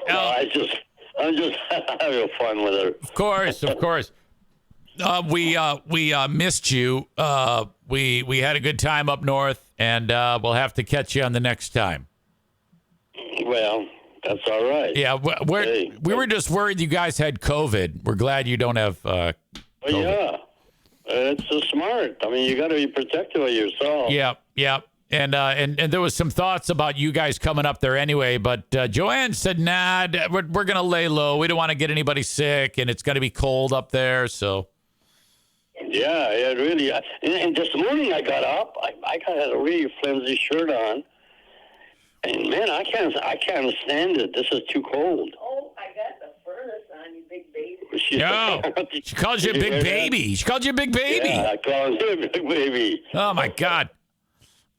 No, I'm just having fun with her. Of course. We missed you. We had a good time up north, and we'll have to catch you on the next time. Well, that's all right. Yeah, we were just worried you guys had COVID. We're glad you don't have COVID. Well, yeah, it's so smart. I mean, you got to be protective of yourself. Yeah. And there was some thoughts about you guys coming up there anyway, but Joanne said, nah, we're going to lay low. We don't want to get anybody sick, and it's going to be cold up there, so. Yeah, really. And this morning I got up. I had a really flimsy shirt on. And, man, I can't stand it. This is too cold. Oh, I got the furnace on, you big baby. She calls you a big baby. She called you a big baby. Yeah, I call you a big baby. Oh, my God.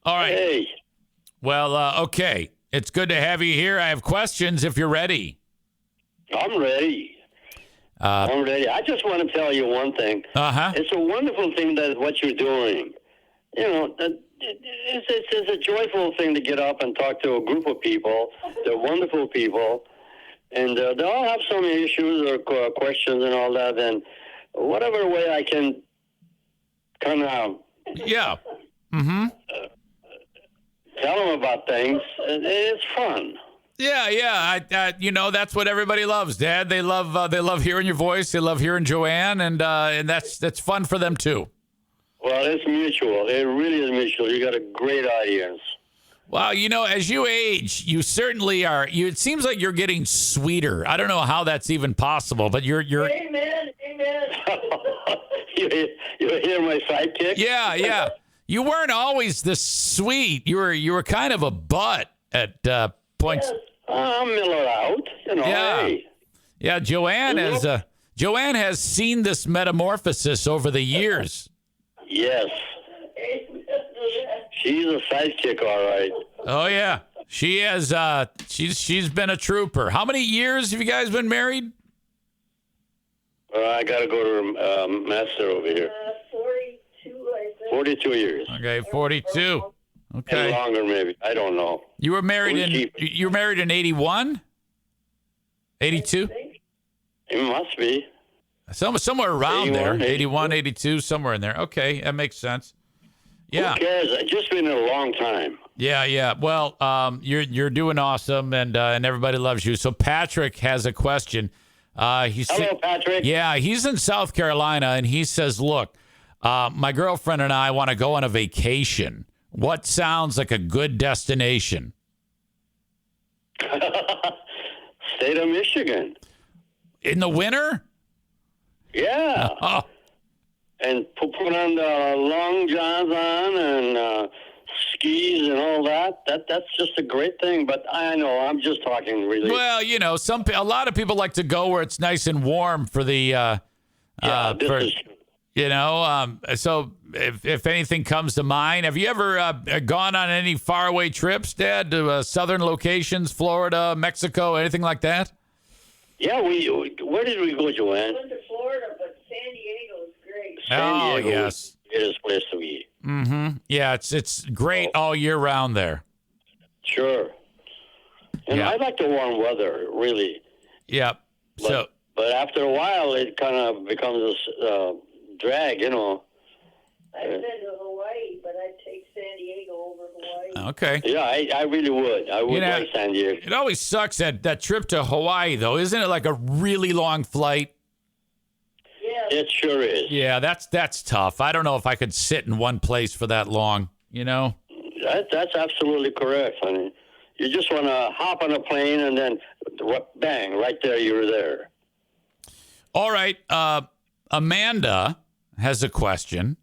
All right. Hey. Well, okay. It's good to have you here. I have questions if you're ready. I'm ready. I'm ready. I just want to tell you one thing. Uh-huh. It's a wonderful thing that what you're doing. You know, it's a joyful thing to get up and talk to a group of people. They're wonderful people. And they all have some issues or questions and all that. And whatever way I can kind of... Yeah. Mm-hmm. Tell them about things. It's fun. Yeah. That's what everybody loves, Dad. They love hearing your voice. They love hearing Joanne, and that's fun for them too. Well, it's mutual. It really is mutual. You got a great audience. Well, as you age, you certainly are. It seems like you're getting sweeter. I don't know how that's even possible, but you're. Amen. You hear my sidekick? Yeah. You weren't always this sweet. You were kind of a butt at points. Yes. I'm mellowed out. Yeah. Hey. Yeah, Joanne has seen this metamorphosis over the years. Yes. She's a sidekick, all right. Oh yeah. She has she's been a trooper. How many years have you guys been married? I got to go to master over here. 42, I think. 42 years. Okay, 42. Okay. And longer, maybe. I don't know. You were married in 81? 82? It must be. Somewhere around 81, there. 82. 81, 82, somewhere in there. Okay, that makes sense. Yeah. Who cares? It's just been a long time. Yeah. Well, you're doing awesome, and everybody loves you. So Patrick has a question. Hello, Patrick. Yeah, he's in South Carolina, and he says, look, my girlfriend and I want to go on a vacation. What sounds like a good destination? State of Michigan. in the winter? Yeah. Oh, And put on the long johns on and skis and all that. That's just a great thing. But I know I'm just talking really. well, you know, a lot of people like to go where it's nice and warm for the. This is You know, so if anything comes to mind, have you ever gone on any faraway trips, Dad, to southern locations, Florida, Mexico, anything like that? Yeah, where did we go, Joanne? went to Florida, but San Diego is great. Oh, San Diego yes. was the greatest place to be. Mm-hmm. Yeah, it's great all year round there. Sure. And Yeah. I like the warm weather, really. Yep. So But after a while, it kind of becomes a drag, you know. I've been to Hawaii, but I'd take San Diego over Hawaii. okay. Yeah, I really would. I would You know, like San Diego. It always sucks that trip to Hawaii, though, isn't it? Like a really long flight. Yeah, It sure is. Yeah, that's tough. I don't know if I could sit in one place for that long. You know. That's absolutely correct, honey. You just want to hop on a plane and then, bang, right there, you're there. All right. Amanda has a question,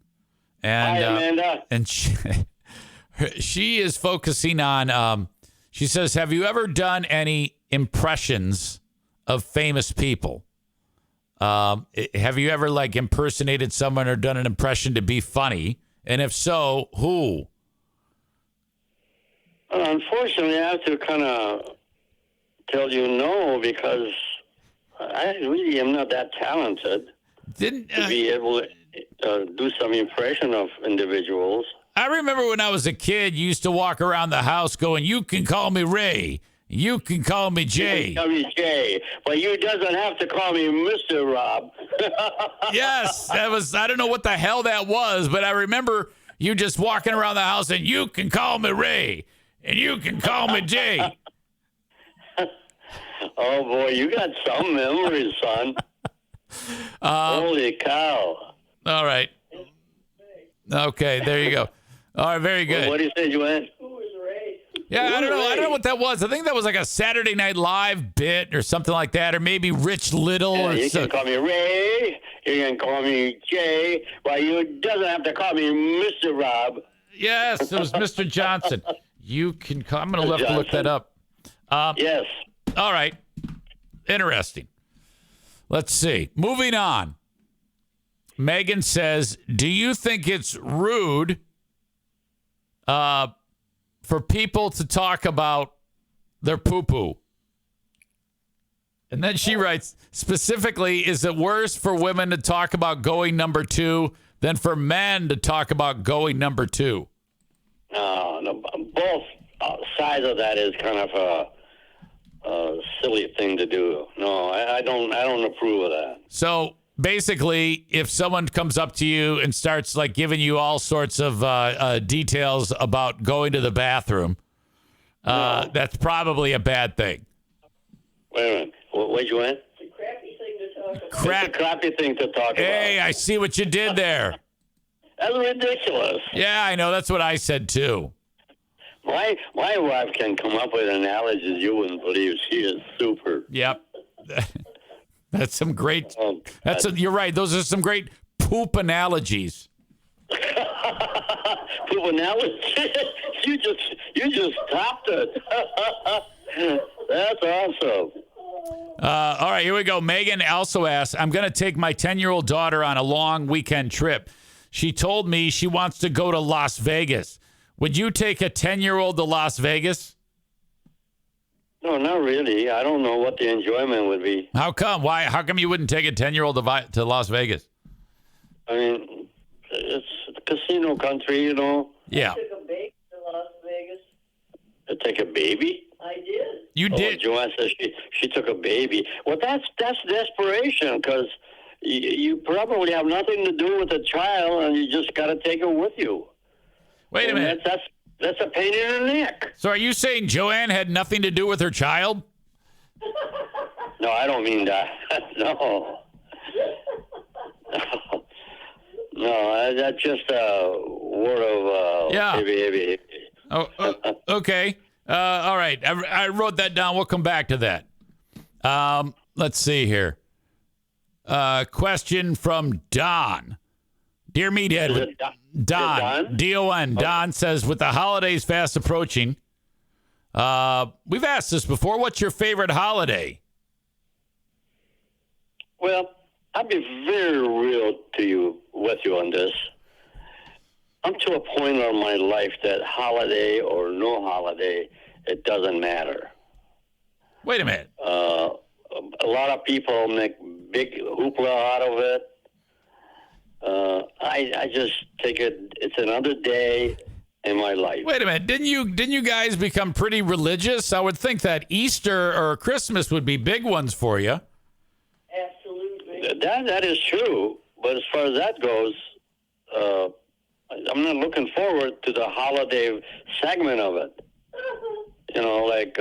and Hi, Amanda. and she is focusing on. She says, "Have you ever done any impressions of famous people? Have you ever like impersonated someone or done an impression to be funny? And if so, who?" Unfortunately, I have to kind of tell you no, because I really am not that talented Didn't to be able to do some impression of individuals. I remember when I was a kid, you used to walk around the house going, "You can call me Ray. You can call me Jay." Call me Jay, but you doesn't have to call me Mr. Rob. Yes, that was, I don't know what the hell that was, but I remember you just walking around the house and "You can call me Ray and you can call me Jay." Oh, boy, you got some memories, son. Holy cow. All right. Okay, there you go. All right, very good. What do you say, Joanne? who was Ray? Yeah, I don't know what that was. I think that was like a Saturday Night Live bit or something like that, or maybe Rich Little. Yeah, or you can call me Ray. You can call me Jay. Well, you doesn't have to call me Mr. Rob. Yes, it was Mr. Johnson. You can call. I'm going to have to look that up. Yes. All right. Interesting. Let's see. Moving on. Megan says, "Do you think it's rude for people to talk about their poo-poo?" And then she writes, specifically, "Is it worse for women to talk about going number 2 than for men to talk about going number 2?" No, both sides of that is kind of a silly thing to do. No, I don't approve of that. So basically, if someone comes up to you and starts like giving you all sorts of details about going to the bathroom, that's probably a bad thing. Wait a minute. What you went? It's a crappy thing to talk about. It's a crappy thing to talk Hey, about. I see what you did there. That's ridiculous. Yeah, I know. That's what I said too. My wife can come up with analogies you wouldn't believe. She is super. Yep. That's some great. Um, You're right. Those are some great poop analogies. Poop analogies. you just topped it. That's awesome. All right, here we go. Megan also asks, "I'm going to take my 10-year-old daughter on a long weekend trip. She told me she wants to go to Las Vegas. Would you take a 10-year-old to Las Vegas?" No, not really. I don't know what the enjoyment would be. How come? Why? How come you wouldn't take a 10-year-old to Las Vegas? I mean, it's casino country, you know. Yeah. I took a baby to Las Vegas. To take a baby. I did. You did. Joanne says she took a baby. Well, that's desperation, because you probably have nothing to do with the child, and you just got to take her with you. Wait a And minute. That's a pain in the neck. So are you saying Joanne had nothing to do with her child? No, I don't mean that. No. No, that's just a word of Yeah. baby. Oh, okay. All right. I wrote that down. We'll come back to that. Let's see here. question from Don. Dear Meathead, Is it Don, Don? D-O-N. Don says, with the holidays fast approaching, we've asked this before. What's your favorite holiday? Well, I'll be very real with you on this. I'm to a point in my life that holiday or no holiday, it doesn't matter. Wait a minute. A lot of people make big hoopla out of it. I just take it. It's another day in my life. Wait a minute. Didn't you guys become pretty religious? I would think that Easter or Christmas would be big ones for you. Absolutely. That is true. But as far as that goes, I'm not looking forward to the holiday segment of it. You know, like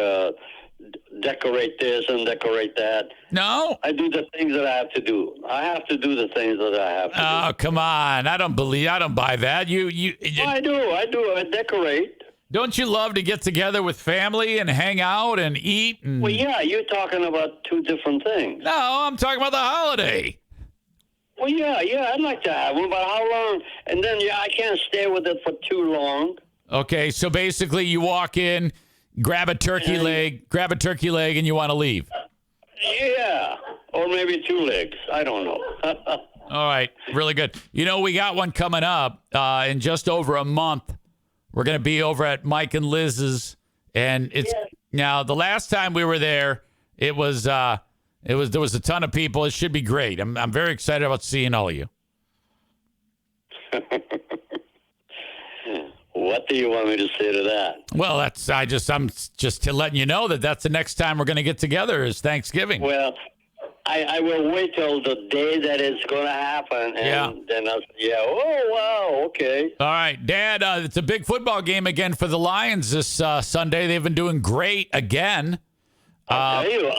decorate this and decorate that. No? I do the things that I have to do. I have to do the things that I have to do. Oh, come on. I don't buy that. I do. I decorate. Don't you love to get together with family and hang out and eat? And... Well, yeah, you're talking about two different things. No, I'm talking about the holiday. Well, yeah, I'd like to have one, but how long? And then, I can't stay with it for too long. Okay, so basically you walk in, grab a turkey leg, and you want to leave. Yeah, or maybe 2 legs. I don't know. All right, really good. You know, we got one coming up in just over a month. We're going to be over at Mike and Liz's, and it's now the last time we were there, there was a ton of people. It should be great. I'm very excited about seeing all of you. What do you want me to say to that? Well, I'm just letting you know that's the next time we're going to get together is Thanksgiving. Well, I will wait till the day that it's going to happen, and then oh, wow, okay. All right, Dad, it's a big football game again for the Lions this Sunday. They've been doing great again. I'll tell you,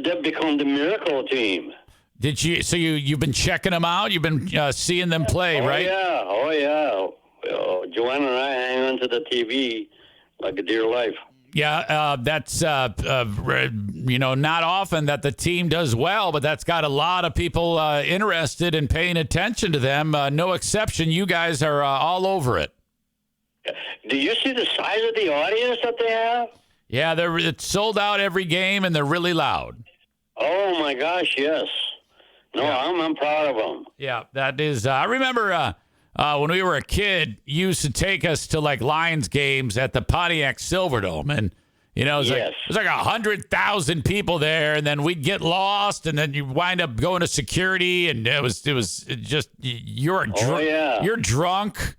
they've become the miracle team. Did you? So you've been checking them out? You've been seeing them play, right? Oh, yeah. Joanna and I hang on to the TV like a dear life. Yeah, that's not often that the team does well, but that's got a lot of people interested in paying attention to them. No exception. You guys are all over it. Do you see the size of the audience that they have? Yeah, it's sold out every game, and they're really loud. Oh my gosh, yes. No, Yeah. I'm proud of them. Yeah, that is. I remember when we were a kid, you used to take us to like Lions games at the Pontiac Silverdome, and it was like 100,000 people there, and then we'd get lost, and then you wind up going to security, and it was just you're drunk.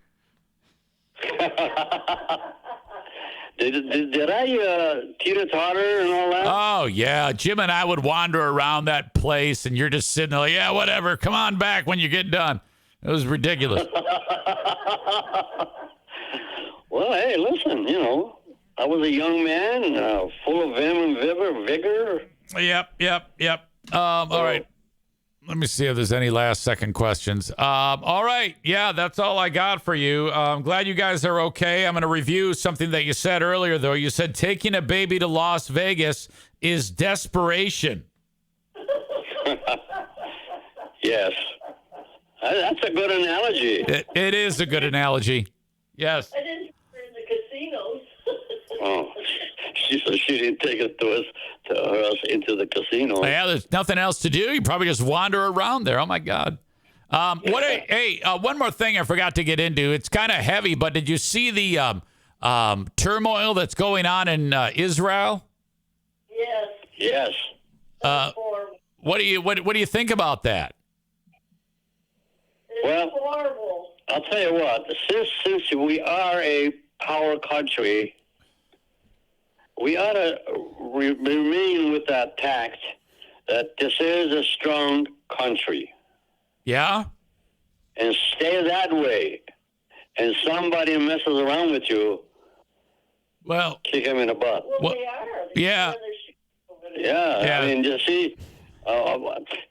Did I teeter-totter and all that? Oh, yeah. Jim and I would wander around that place, and you're just sitting there like, yeah, whatever. Come on back when you get done. It was ridiculous. Well, hey, listen, I was a young man, full of vim and vigor. Yep. All right. Let me see if there's any last second questions. All right. Yeah, that's all I got for you. I'm glad you guys are okay. I'm going to review something that you said earlier, though. You said taking a baby to Las Vegas is desperation. Yes. That's a good analogy. It is a good analogy. Yes. I didn't in the casinos. Oh, she didn't take it to us into the casino. Yeah, there's nothing else to do. You probably just wander around there. Oh my God. One more thing I forgot to get into. It's kind of heavy, but did you see the turmoil that's going on in Israel? Yes. Yes. What do you think about that? It's horrible. I'll tell you what. Since we are a power country, we ought to remain with that tact that this is a strong country. Yeah? And stay that way. And somebody messes around with you, well, kick him in the butt. Well, they are. Yeah. Yeah. I mean, you see.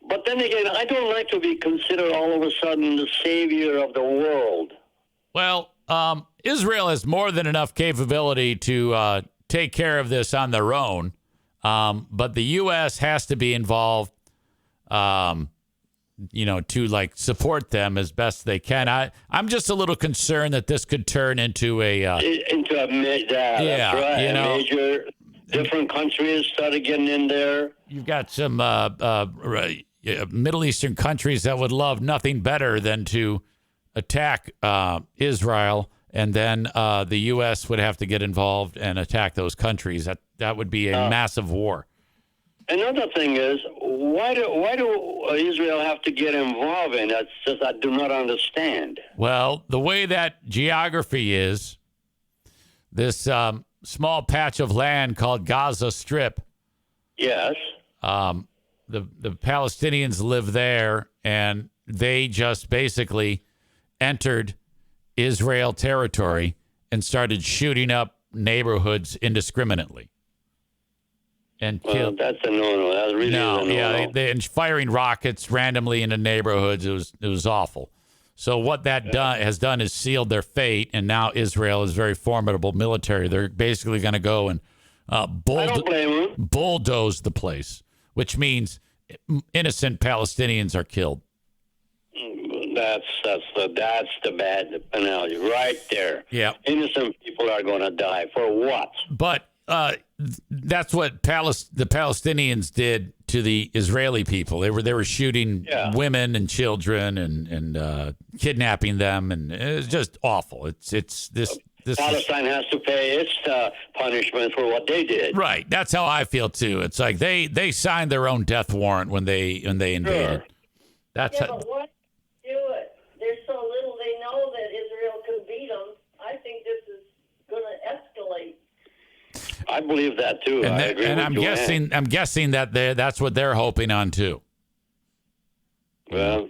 But then again, I don't like to be considered all of a sudden the savior of the world. Well, Israel has more than enough capability to take care of this on their own. But the U.S. has to be involved. to like support them as best they can. I'm just a little concerned that this could turn into a that's right. Major different countries started getting in there. You've got some Middle Eastern countries that would love nothing better than to attack Israel, and then the U.S. would have to get involved and attack those countries. That would be a massive war. Another thing is, why do Israel have to get involved in that? Just I do not understand. Well, the way that geography is, this small patch of land called Gaza Strip. Yes. The Palestinians live there, and they just basically entered Israel territory and started shooting up neighborhoods indiscriminately. And killed. That's a no-no. That's really a no-no. Yeah, they firing rockets randomly into neighborhoods. It was awful. So what that has done is sealed their fate, and now Israel is very formidable military. They're basically going to go and bulldoze the place, which means innocent Palestinians are killed. That's the bad analogy right there. Yeah, innocent people are going to die for what? But that's what the Palestinians did to the Israeli people. They were shooting women and children and kidnapping them, and it was just awful. It's this. Palestine has to pay its punishment for what they did. Right. That's how I feel too. It's like they signed their own death warrant when they invaded. Sure. But why do it? There's so little they know that Israel could beat them. I think this is going to escalate. I believe that too. I agree with you. I'm guessing that that's what they're hoping on too. Well,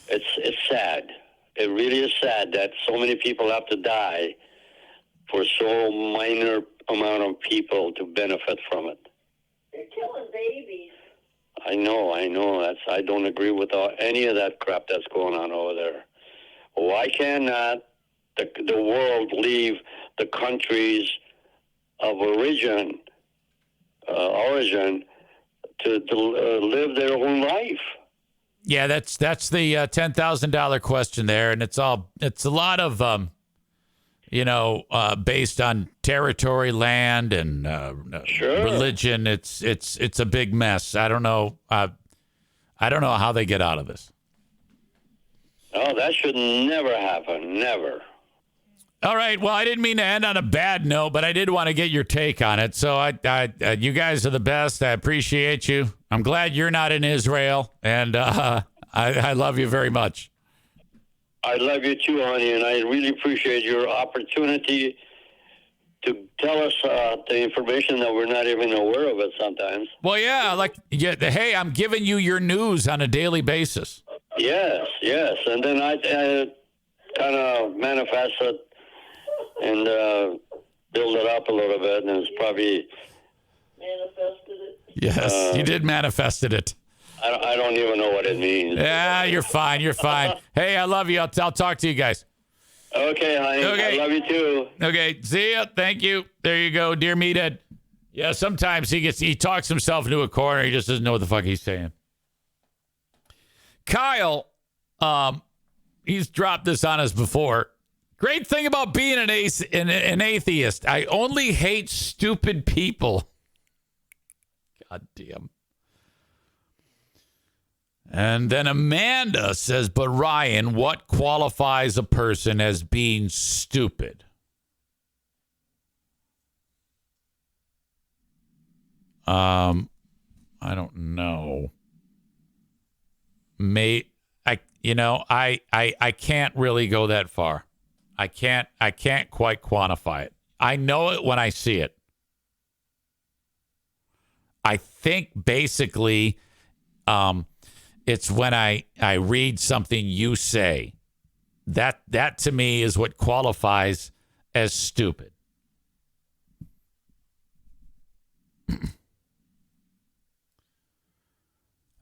it's sad. It really is sad that so many people have to die for so minor amount of people to benefit from it. They're killing babies. I know. I don't agree with any of that crap that's going on over there. Why cannot the world leave the countries of origin to live their own life? Yeah, that's the $10,000 question there, and it's a lot of based on territory, land, and religion. It's a big mess. I don't know. I don't know how they get out of this. Oh, that should never happen. Never. All right. Well, I didn't mean to end on a bad note, but I did want to get your take on it. So you guys are the best. I appreciate you. I'm glad you're not in Israel, and I love you very much. I love you too, honey, and I really appreciate your opportunity to tell us the information that we're not even aware of it sometimes. Well, hey, I'm giving you your news on a daily basis. Yes, and then I kind of manifest it and build it up a little bit, and it's probably manifested it. Yes, you did manifested it. I don't even know what it means. Yeah, you're fine. Hey, I love you. I'll talk to you guys. Okay, honey. Okay. I love you too. Okay, see ya. Thank you. There you go, dear Meathead. Yeah, sometimes he talks himself into a corner. He just doesn't know what the fuck he's saying. Kyle, he's dropped this on us before. Great thing about being an atheist. I only hate stupid people. God damn. And then Amanda says, but Ryan, what qualifies a person as being stupid? I don't know. I can't really go that far. I can't quite quantify it. I know it when I see it. I think basically it's when I read something you say. That to me is what qualifies as stupid.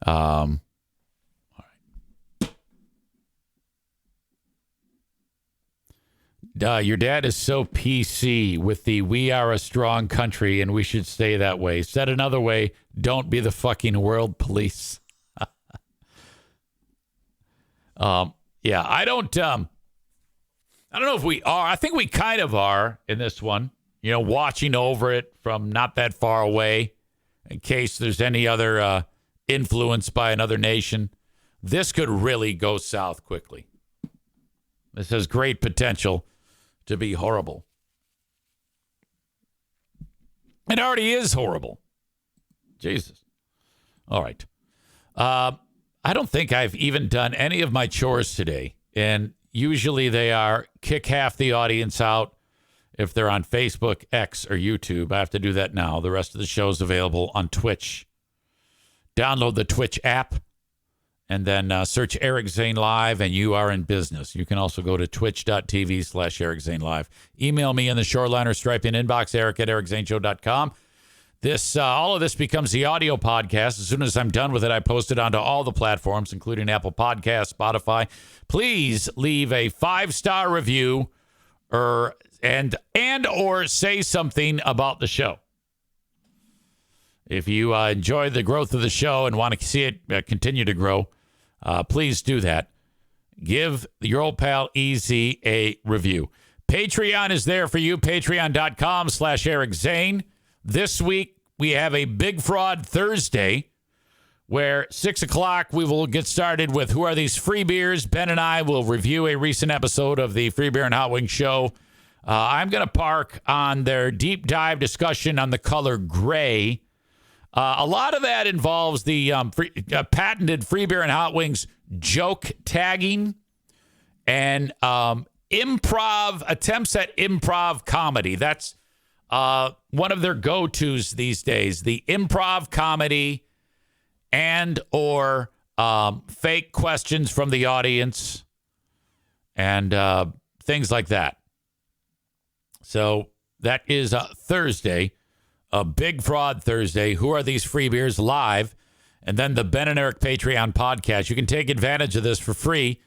All right. Your dad is so PC with the "we are a strong country and we should stay that way." Said another way, don't be the fucking world police. Yeah, I don't know if we are. I think we kind of are in this one, watching over it from not that far away in case there's any other influence by another nation. This could really go south quickly. This has great potential to be horrible. It already is horrible. Jesus. All right. I don't think I've even done any of my chores today. And usually they are kick half the audience out if they're on Facebook, X, or YouTube. I have to do that now. The rest of the show is available on Twitch. Download the Twitch app and then search Eric Zane Live and you are in business. You can also go to twitch.tv/Eric Zane Live. Email me in the Shoreliner Striping inbox, eric@ericzaneshow.com. All of this becomes the audio podcast. As soon as I'm done with it, I post it onto all the platforms, including Apple Podcasts, Spotify. Please leave a 5-star review or say something about the show. If you enjoy the growth of the show and want to see it continue to grow, please do that. Give your old pal Easy a review. Patreon is there for you. Patreon.com/Eric Zane. This week, we have a Big Fraud Thursday where 6 o'clock we will get started with Who Are These Free Beers? Ben and I will review a recent episode of the Free Beer and Hot Wing Show. I'm going to park on their deep dive discussion on the color gray. A lot of that involves the patented Free Beer and Hot Wings joke tagging and attempts at improv comedy. That's one of their go-tos these days, the improv comedy and or fake questions from the audience and things like that. So that is Thursday, a Big Fraud Thursday. Who Are These Free Beers live? And then the Ben and Eric Patreon podcast. You can take advantage of this for free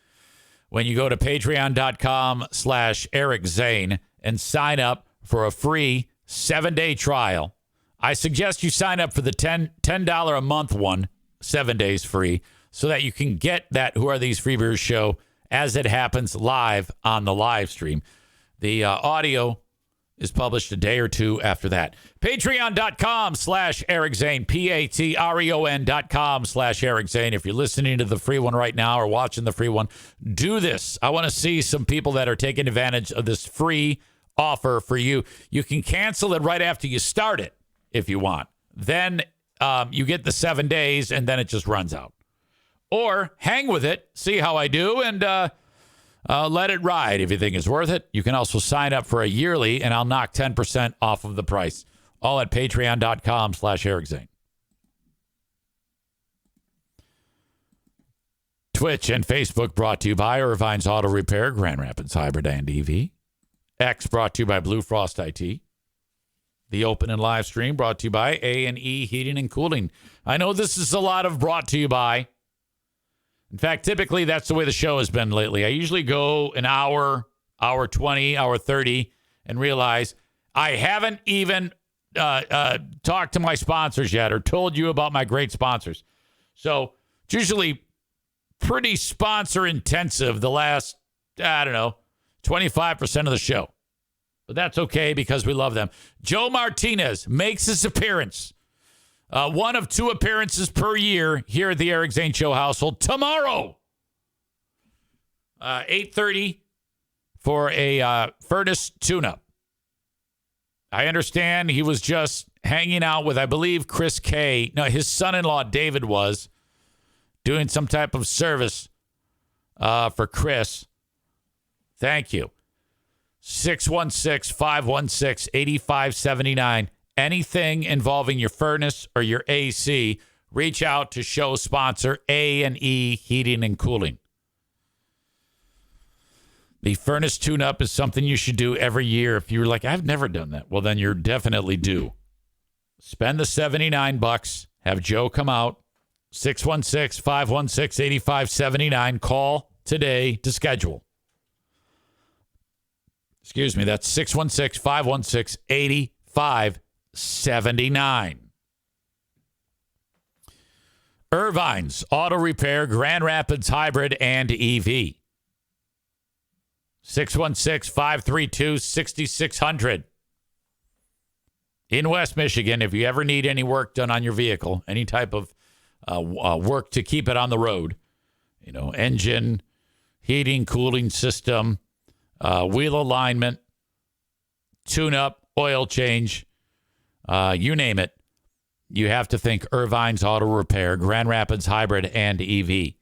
when you go to patreon.com/Eric Zane and sign up for a free 7-day trial. I suggest you sign up for the $10 a month one, 7 days free, so that you can get that Who Are These Free Beers show as it happens live on the live stream. The audio is published a day or two after that. Patreon.com/Eric Zane, Patreon.com/Eric Zane. If you're listening to the free one right now or watching the free one, do this. I want to see some people that are taking advantage of this free offer for you. You can cancel it right after you start it if you want. Then you get the 7 days and then it just runs out. Or hang with it, see how I do, and let it ride if you think it's worth it. You can also sign up for a yearly and I'll knock 10% off of the price. All at patreon.com/Eric Zane. Twitch and Facebook brought to you by Irvine's Auto Repair, Grand Rapids Hybrid and EV. X brought to you by Blue Frost IT. The open and live stream brought to you by A&E Heating and Cooling. I know this is a lot of brought to you by. In fact, typically that's the way the show has been lately. I usually go an hour, hour 20, hour 30, and realize I haven't even talked to my sponsors yet or told you about my great sponsors. So it's usually pretty sponsor intensive the last, 25% of the show. But that's okay because we love them. Joe Martinez makes his appearance. One of 2 appearances per year here at the Eric Zane Show household. Tomorrow, 8:30 for a furnace tune-up. I understand he was just hanging out with, I believe, Chris K. No, his son-in-law, David, was doing some type of service for Chris. Thank you. 616-516-8579. Anything involving your furnace or your AC, reach out to show sponsor A&E Heating and Cooling. The furnace tune-up is something you should do every year. If you're like, I've never done that, well, then you're definitely due. Spend the $79. Have Joe come out. 616-516-8579. Call today to schedule. Excuse me, that's 616-516-8579. Irvine's Auto Repair, Grand Rapids Hybrid and EV. 616-532-6600. In West Michigan, if you ever need any work done on your vehicle, any type of work to keep it on the road, engine, heating, cooling system, wheel alignment, tune-up, oil change, you name it, you have to think Irvine's Auto Repair, Grand Rapids Hybrid and EV.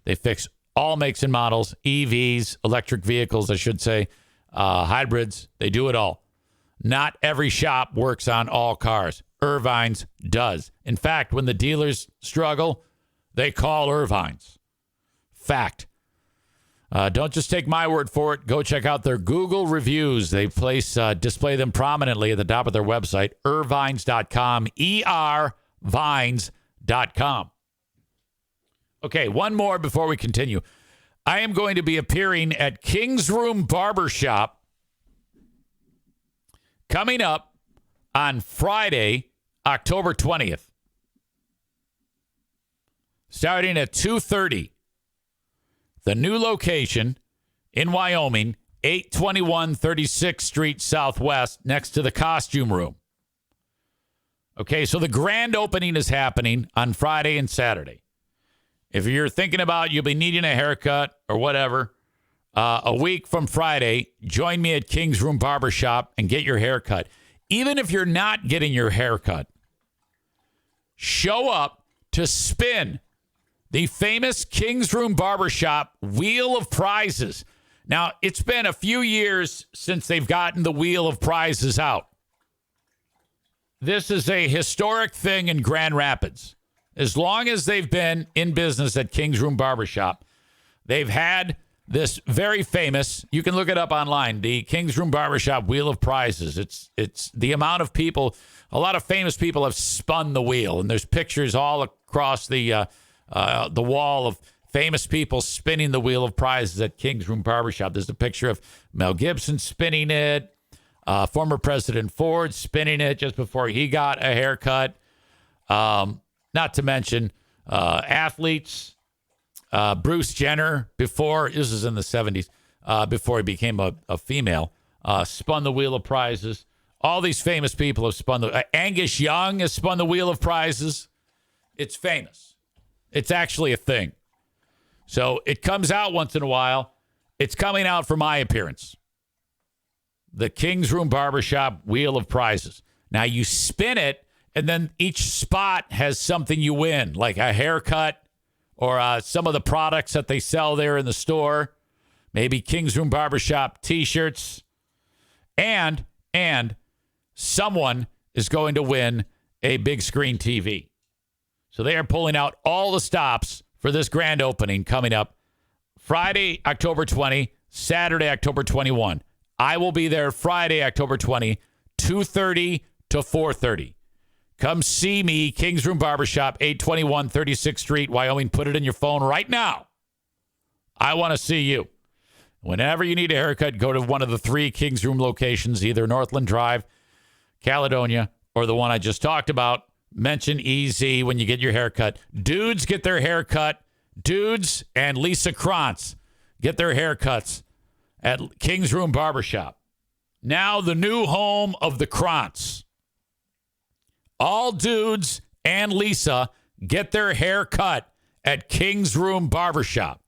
They fix all makes and models, EVs, electric vehicles, I should say, hybrids. They do it all. Not every shop works on all cars. Irvine's does. In fact, when the dealers struggle, they call Irvine's. Fact. Don't just take my word for it. Go check out their Google reviews. They display them prominently at the top of their website, irvines.com, ervines.com. Okay, one more before we continue. I am going to be appearing at King's Room Barbershop coming up on Friday, October 20th, starting at 2:30. The new location in Wyoming, 821 36th Street Southwest, next to the costume room. Okay, so the grand opening is happening on Friday and Saturday. If you're thinking about you'll be needing a haircut or whatever, a week from Friday, join me at King's Room Barbershop and get your haircut. Even if you're not getting your haircut, show up to spin the famous King's Room Barbershop Wheel of Prizes. Now, it's been a few years since they've gotten the Wheel of Prizes out. This is a historic thing in Grand Rapids. As long as they've been in business at King's Room Barbershop, they've had this very famous, you can look it up online, the King's Room Barbershop Wheel of Prizes. It's the amount of people, a lot of famous people have spun the wheel, and there's pictures all across the wall of famous people spinning the Wheel of Prizes at King's Room Barbershop. There's a picture of Mel Gibson spinning it, former President Ford spinning it just before he got a haircut. Not to mention athletes, Bruce Jenner, before, this is in the 70s, before he became a female, spun the Wheel of Prizes. All these famous people have spun Angus Young has spun the Wheel of Prizes. It's famous. It's actually a thing. So it comes out once in a while. It's coming out for my appearance. The King's Room Barbershop Wheel of Prizes. Now you spin it, and then each spot has something you win, like a haircut or some of the products that they sell there in the store. Maybe King's Room Barbershop T-shirts. And someone is going to win a big screen TV. So they are pulling out all the stops for this grand opening coming up Friday, October 20, Saturday, October 21. I will be there Friday, October 20, 2:30 to 4:30. Come see me, King's Room Barbershop, 821 36th Street, Wyoming. Put it in your phone right now. I want to see you. Whenever you need a haircut, go to one of the 3 King's Room locations, either Northland Drive, Caledonia, or the one I just talked about. Mention EZ when you get your haircut. Dudes get their haircut. Dudes and Lisa Krantz get their haircuts at King's Room Barbershop. Now the new home of the Krantz. All dudes and Lisa get their hair cut at King's Room Barbershop.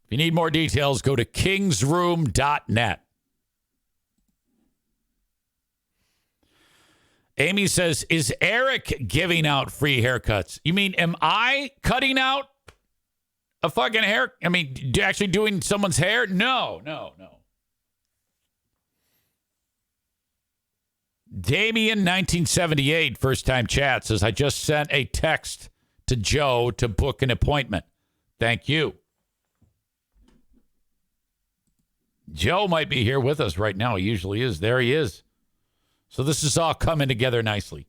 If you need more details, go to kingsroom.net. Amy says, is Eric giving out free haircuts? You mean, am I cutting out a fucking hair? I mean, actually doing someone's hair? No. Damien, 1978, first time chat, says, I just sent a text to Joe to book an appointment. Thank you. Joe might be here with us right now. He usually is. There he is. So this is all coming together nicely.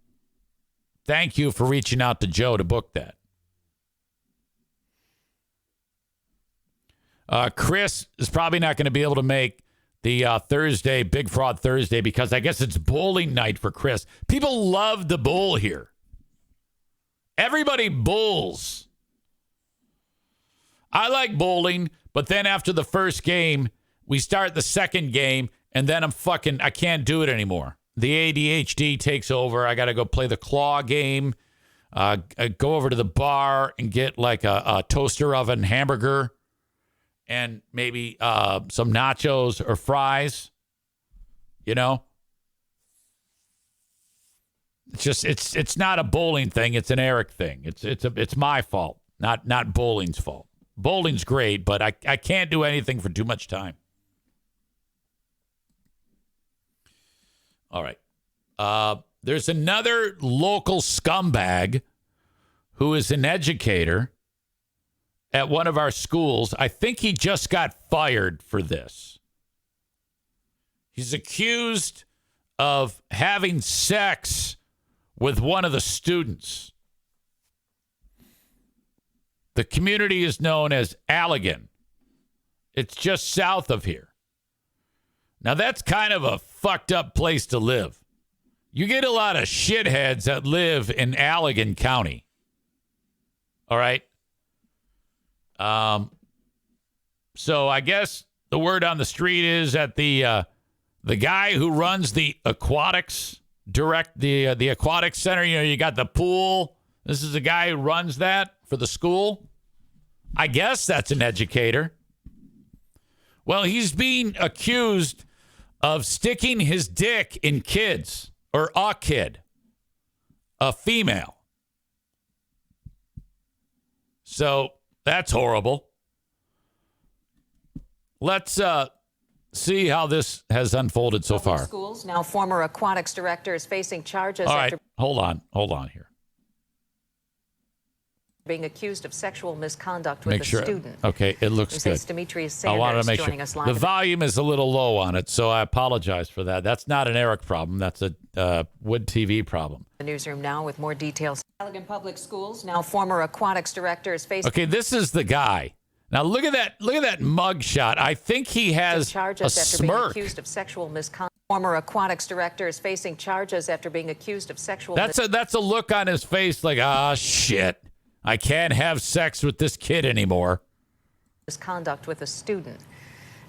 Thank you for reaching out to Joe to book that. Chris is probably not going to be able to make the Thursday, Big Fraud Thursday, because I guess it's bowling night for Chris. People love the bowl here. Everybody bowls. I like bowling, but then after the first game, we start the second game, and then I can't do it anymore. The ADHD takes over. I got to go play the claw game, I go over to the bar and get like a toaster oven hamburger and maybe some nachos or fries, you know? It's not a bowling thing. It's an Eric thing. It's my fault, not bowling's fault. Bowling's great, but I can't do anything for too much time. All right. There's another local scumbag who is an educator at one of our schools. I think he just got fired for this. He's accused of having sex with one of the students. The community is known as Allegan. It's just south of here. Now, that's kind of a fucked up place to live. You get a lot of shitheads that live in Allegan County. All right? So I guess the word on the street is that the guy who runs the aquatics the aquatics center, you know, you got the pool. This is the guy who runs that for the school. I guess that's an educator. Well, he's being accused of sticking his dick in kids, or a kid, a female. So that's horrible. Let's see how this has unfolded so far. Schools, now former aquatics director, is facing charges All right, after hold on here. being accused of sexual misconduct with Make a sure. student. Okay, it looks good. Demetrius I wanted to Sanders make joining sure. us live. The volume is a little low on it, so I apologize for that. That's not an Eric problem. That's a Wood TV problem. The newsroom now with more details. Allegan Public Schools, now former aquatics director, is facing Okay, this is the guy. Now look at that mug shot. I think he has a charges after being smirk. accused of sexual misconduct. Former aquatics director is facing charges after being accused of sexual That's a look on his face like, ah, shit. I can't have sex with this kid anymore. misconduct with a student.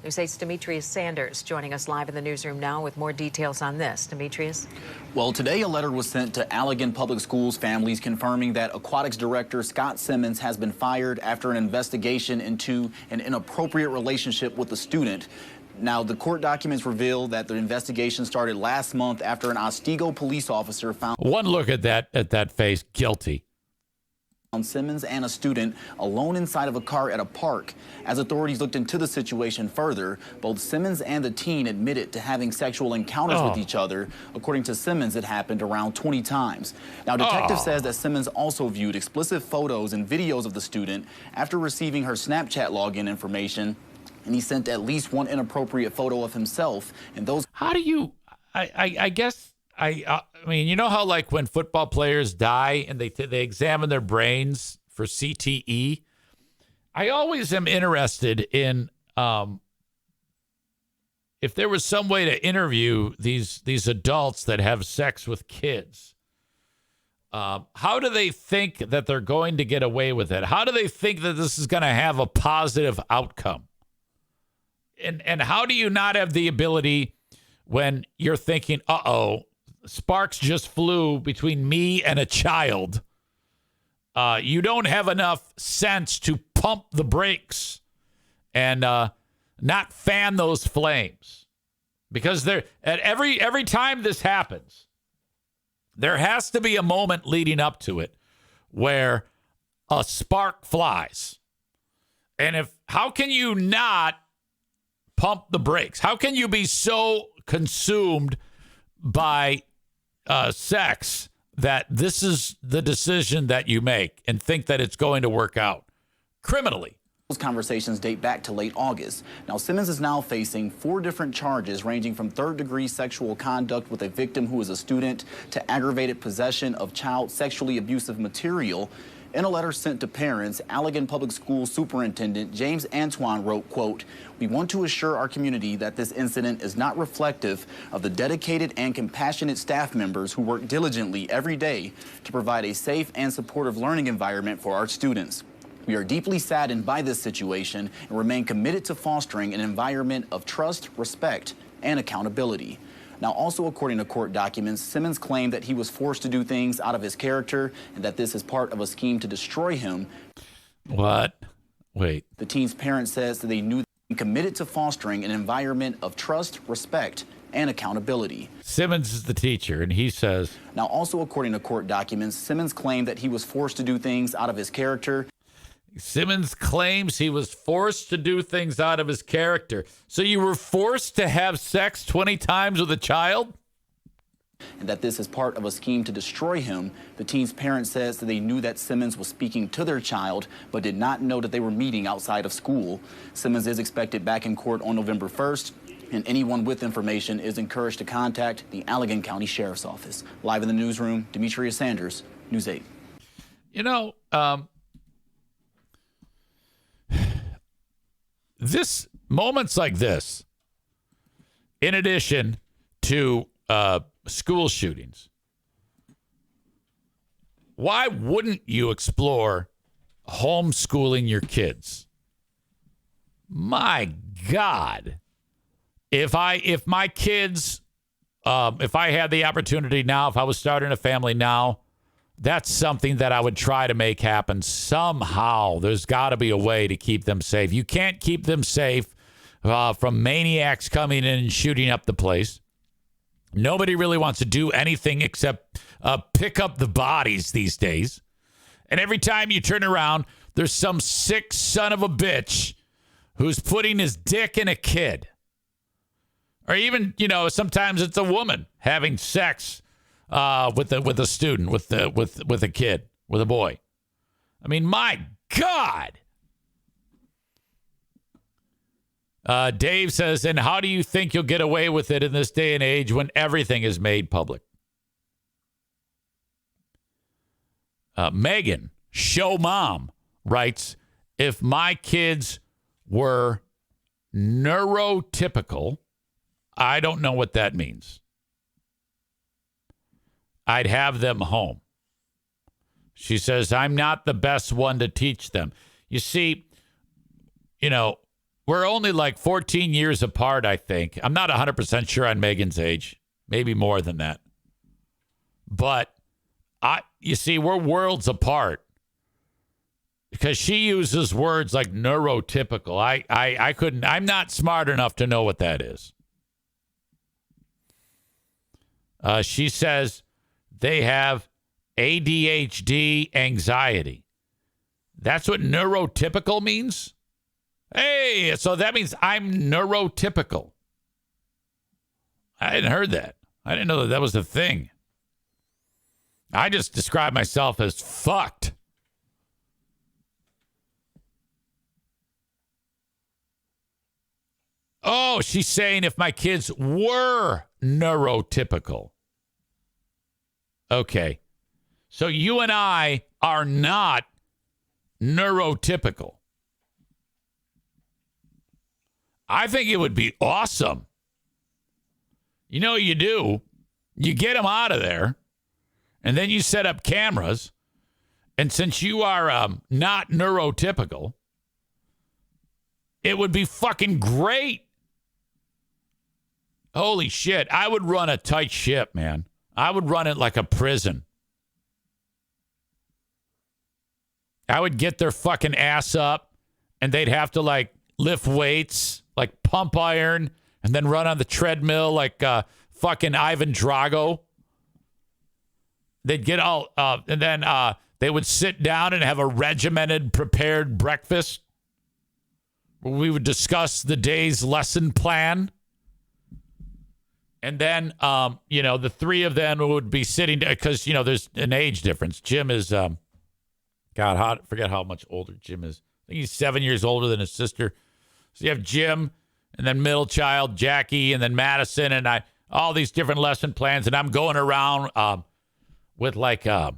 News 8's Demetrius Sanders joining us live in the newsroom now with more details on this. Demetrius? Well, today a letter was sent to Allegan Public Schools families confirming that aquatics director Scott Simmons has been fired after an investigation into an inappropriate relationship with a student. Now, the court documents reveal that the investigation started last month after an Otsego police officer found One look at that face, guilty. Simmons and a student alone inside of a car at a park. As authorities looked into the situation further, both Simmons and the teen admitted to having sexual encounters with each other. According to Simmons, it happened around 20 times. Now, detective says that Simmons also viewed explicit photos and videos of the student after receiving her Snapchat login information, and he sent at least one inappropriate photo of himself. And those How do you? I guess I mean, you know how like when football players die and they examine their brains for CTE. I always am interested in if there was some way to interview these adults that have sex with kids. How do they think that they're going to get away with it? How do they think that this is going to have a positive outcome? And how do you not have the ability when you're thinking, sparks just flew between me and a child. You don't have enough sense to pump the brakes and not fan those flames. Because at every time this happens, there has to be a moment leading up to it where a spark flies. And how can you not pump the brakes? How can you be so consumed by sex that this is the decision that you make and think that it's going to work out criminally? Those conversations date back to late August. Now, Simmons is now facing 4 different charges ranging from third-degree sexual conduct with a victim who is a student to aggravated possession of child sexually abusive material. In a letter sent to parents, Allegan Public School Superintendent James Antoine wrote, quote, "We want to assure our community that this incident is not reflective of the dedicated and compassionate staff members who work diligently every day to provide a safe and supportive learning environment for our students. We are deeply saddened by this situation and remain committed to fostering an environment of trust, respect, and accountability." Now, also according to court documents, Simmons claimed that he was forced to do things out of his character and that this is part of a scheme to destroy him. What? Wait. The teen's parent says that they knew they were committed to fostering an environment of trust, respect, and accountability. Simmons is the teacher, and he says... Now, also according to court documents, Simmons claimed that he was forced to do things out of his character. Simmons claims he was forced to do things out of his character. So you were forced to have sex 20 times with a child? And that this is part of a scheme to destroy him. The teen's parent says that they knew that Simmons was speaking to their child, but did not know that they were meeting outside of school. Simmons is expected back in court on November 1st, and anyone with information is encouraged to contact the Allegan County Sheriff's Office. Live in the newsroom, Demetria Sanders, News 8. You know, moments like this, in addition to school shootings, why wouldn't you explore homeschooling your kids? My God, if my kids, if I had the opportunity now, if I was starting a family now, that's something that I would try to make happen somehow. There's got to be a way to keep them safe. You can't keep them safe from maniacs coming in and shooting up the place. Nobody really wants to do anything except pick up the bodies these days. And every time you turn around, there's some sick son of a bitch who's putting his dick in a kid. Or even, sometimes it's a woman having sex with a student, with a kid, with a boy. I mean, my God. Dave says, and how do you think you'll get away with it in this day and age when everything is made public? Megan, show mom, writes, if my kids were neurotypical, I don't know what that means. I'd have them home. She says, I'm not the best one to teach them. You see, we're only like 14 years apart, I think. I'm not 100% sure on Megan's age. Maybe more than that. But, you see, we're worlds apart. Because she uses words like neurotypical. I couldn't, I'm not smart enough to know what that is. She says they have ADHD anxiety. That's what neurotypical means? Hey, so that means I'm neurotypical. I hadn't heard that. I didn't know that was a thing. I just describe myself as fucked. Oh, she's saying if my kids were neurotypical. Okay. So you and I are not neurotypical. I think it would be awesome. You know what you do? You get them out of there, and then you set up cameras. And since you are not neurotypical, it would be fucking great. Holy shit. I would run a tight ship, man. I would run it like a prison. I would get their fucking ass up, and they'd have to, lift weights, pump iron, and then run on the treadmill like fucking Ivan Drago. They'd get all, and then they would sit down and have a regimented, prepared breakfast where we would discuss the day's lesson plan. And then, the three of them would be sitting, because, there's an age difference. Jim is, forget how much older Jim is. I think he's 7 years older than his sister. So you have Jim, and then middle child, Jackie, and then Madison, and all these different lesson plans. And I'm going around with like a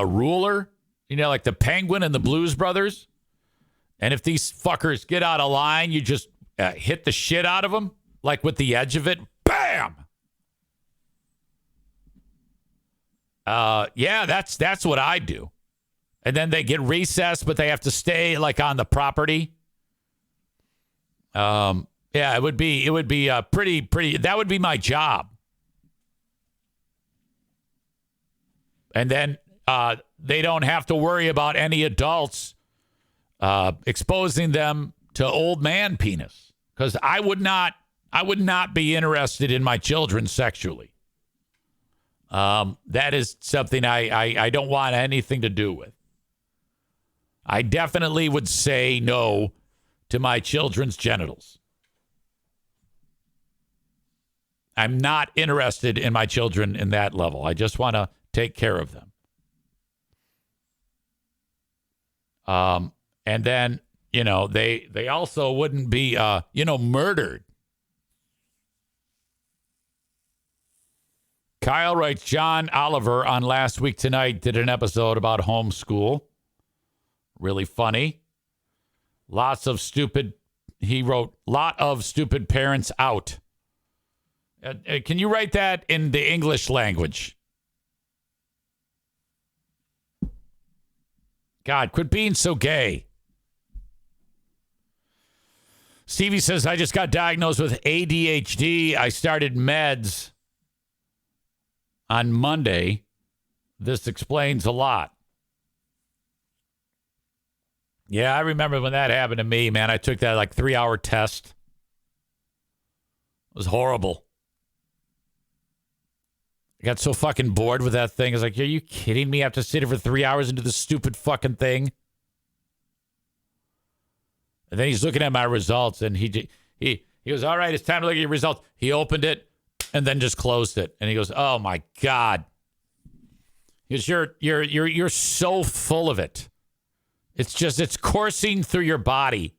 ruler, You know, like the Penguin and the Blues Brothers. And if these fuckers get out of line, you just hit the shit out of them, like with the edge of it. Bam! Yeah, that's what I do. And then they get recessed, but they have to stay like on the property. Yeah, it would be pretty. That would be my job. And then they don't have to worry about any adults exposing them to old man penis, because I would not be interested in my children sexually. That is something I don't want anything to do with. I definitely would say no to my children's genitals. I'm not interested in my children in that level. I just want to take care of them. And then, you know, they also wouldn't be, murdered. Kyle writes, John Oliver on Last Week Tonight did an episode about homeschool. Really funny. He wrote, lot of stupid parents out. Can you write that in the English language? God, quit being so gay. Stevie says, I just got diagnosed with ADHD. I started meds on Monday. This explains a lot. Yeah, I remember when that happened to me, man. I took that 3-hour test. It was horrible. I got so fucking bored with that thing. I was like, are you kidding me? I have to sit here for 3 hours and do this stupid fucking thing. And then he's looking at my results, and he goes, all right, it's time to look at your results. He opened it and then just closed it. And he goes, oh my God. He goes, you're so full of it. It's coursing through your body.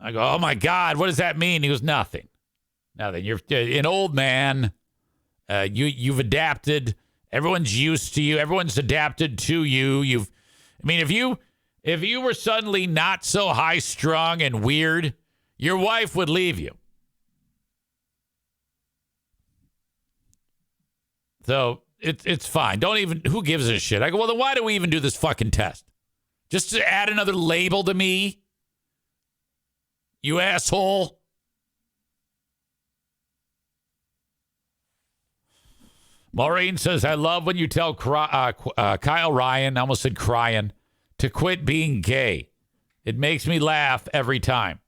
I go, oh my God, what does that mean? He goes, nothing. You're an old man. You've adapted. Everyone's used to you. Everyone's adapted to you. If you were suddenly not so high strung and weird, your wife would leave you. So it's fine. Who gives a shit? I go, well, then why do we even do this fucking test? Just to add another label to me? You asshole. Maureen says, I love when you tell Kyle Ryan, I almost said crying, to quit being gay. It makes me laugh every time.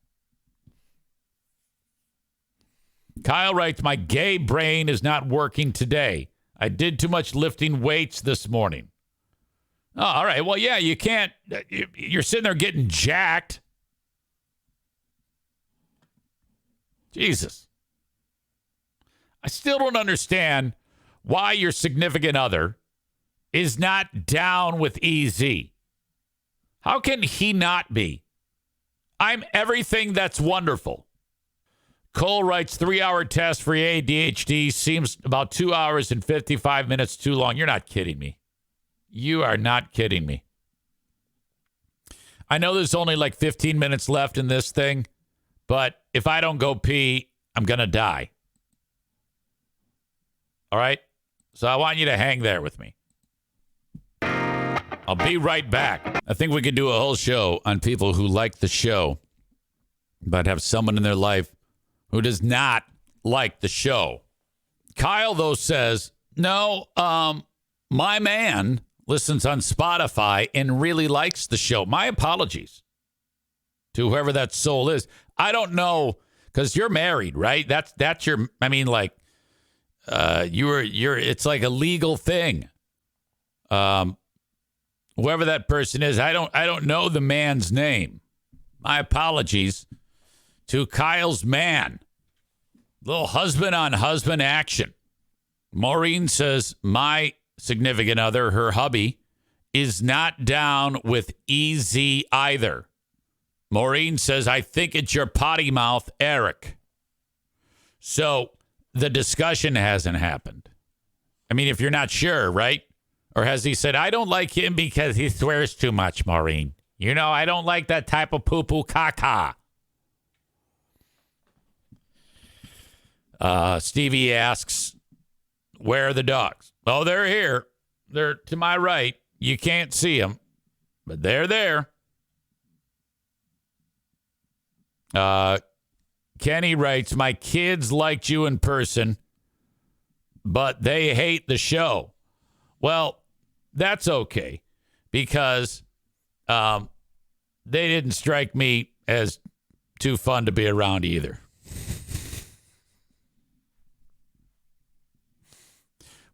Kyle writes, my gay brain is not working today. I did too much lifting weights this morning. Oh, all right. Well, yeah, you can't. You're sitting there getting jacked. Jesus. I still don't understand why your significant other is not down with EZ. How can he not be? I'm everything that's wonderful. Cole writes, 3-hour test for ADHD seems about 2 hours and 55 minutes too long. You're not kidding me. You are not kidding me. I know there's only 15 minutes left in this thing, but if I don't go pee, I'm going to die. All right? So I want you to hang there with me. I'll be right back. I think we could do a whole show on people who like the show, but have someone in their life who does not like the show. Kyle, though, says, no, my man listens on Spotify and really likes the show. My apologies to whoever that soul is. I don't know, because you're married, right? That's your, it's like a legal thing. Whoever that person is, I don't know the man's name. My apologies to Kyle's man. Little husband on husband action. Maureen says, my significant other, her hubby, is not down with EZ either. Maureen says, I think it's your potty mouth, Eric. So the discussion hasn't happened. I mean, if you're not sure, right? Or has he said, I don't like him because he swears too much, Maureen? You know, I don't like that type of poo-poo caca. Stevie asks, where are the dogs? Oh, they're here. They're to my right. You can't see them, but they're there. Kenny writes, my kids liked you in person, but they hate the show. Well, that's okay because they didn't strike me as too fun to be around either.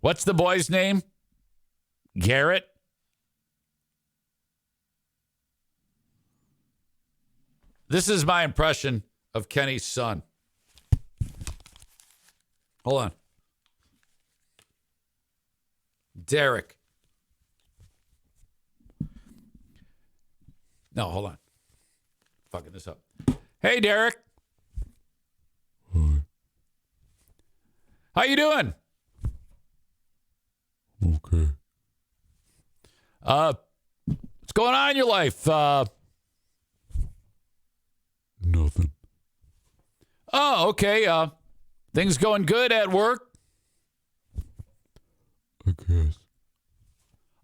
What's the boy's name? Garrett? This is my impression of Kenny's son. Hold on. Derek. No, hold on. Fucking this up. Hey, Derek. Hi. How you doing? Okay. What's going on in your life? Nothing. Oh, okay. Things going good at work? I guess.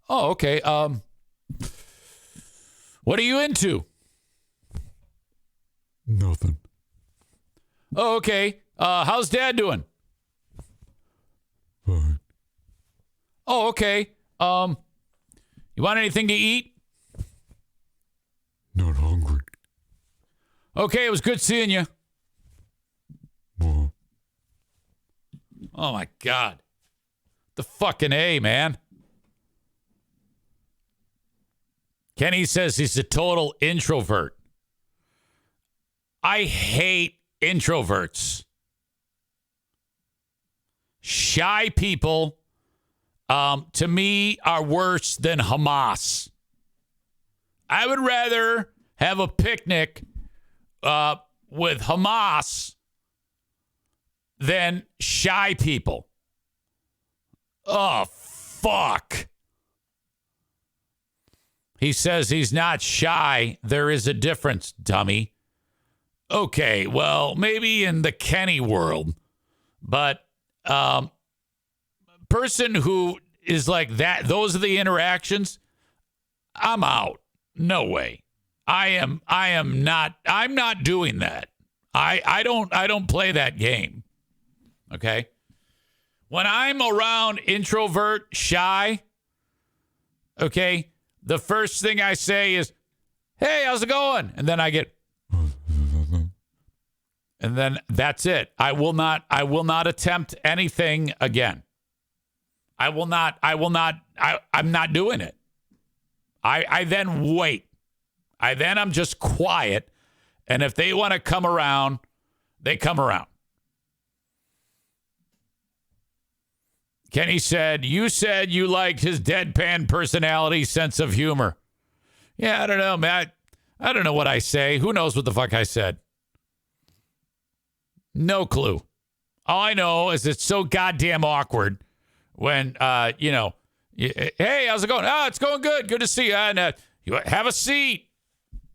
Oh, okay. What are you into? Nothing. Oh, okay. How's Dad doing? Fine. Oh, okay. You want anything to eat? Not hungry. Okay, it was good seeing you. Mom. Oh my God. The fucking A, man. Kenny says he's a total introvert. I hate introverts. Shy people, to me, are worse than Hamas. I would rather have a picnic with Hamas than shy people. Oh, fuck. He says he's not shy. There is a difference, dummy. Okay, well, maybe in the Kenny world, but person who is like that, those are the interactions, I'm out. No way. I'm not doing that. I don't play that game. Okay? When I'm around introvert, shy, okay, the first thing I say is, hey, how's it going? And then I get, and then that's it. I will not attempt anything again. I'm not doing it. I then wait. I'm just quiet. And if they want to come around, they come around. Kenny said you liked his deadpan personality, sense of humor. Yeah, I don't know, man. I don't know what I say. Who knows what the fuck I said? No clue. All I know is it's so goddamn awkward when, hey, how's it going? Oh, it's going good. Good to see you. And you have a seat,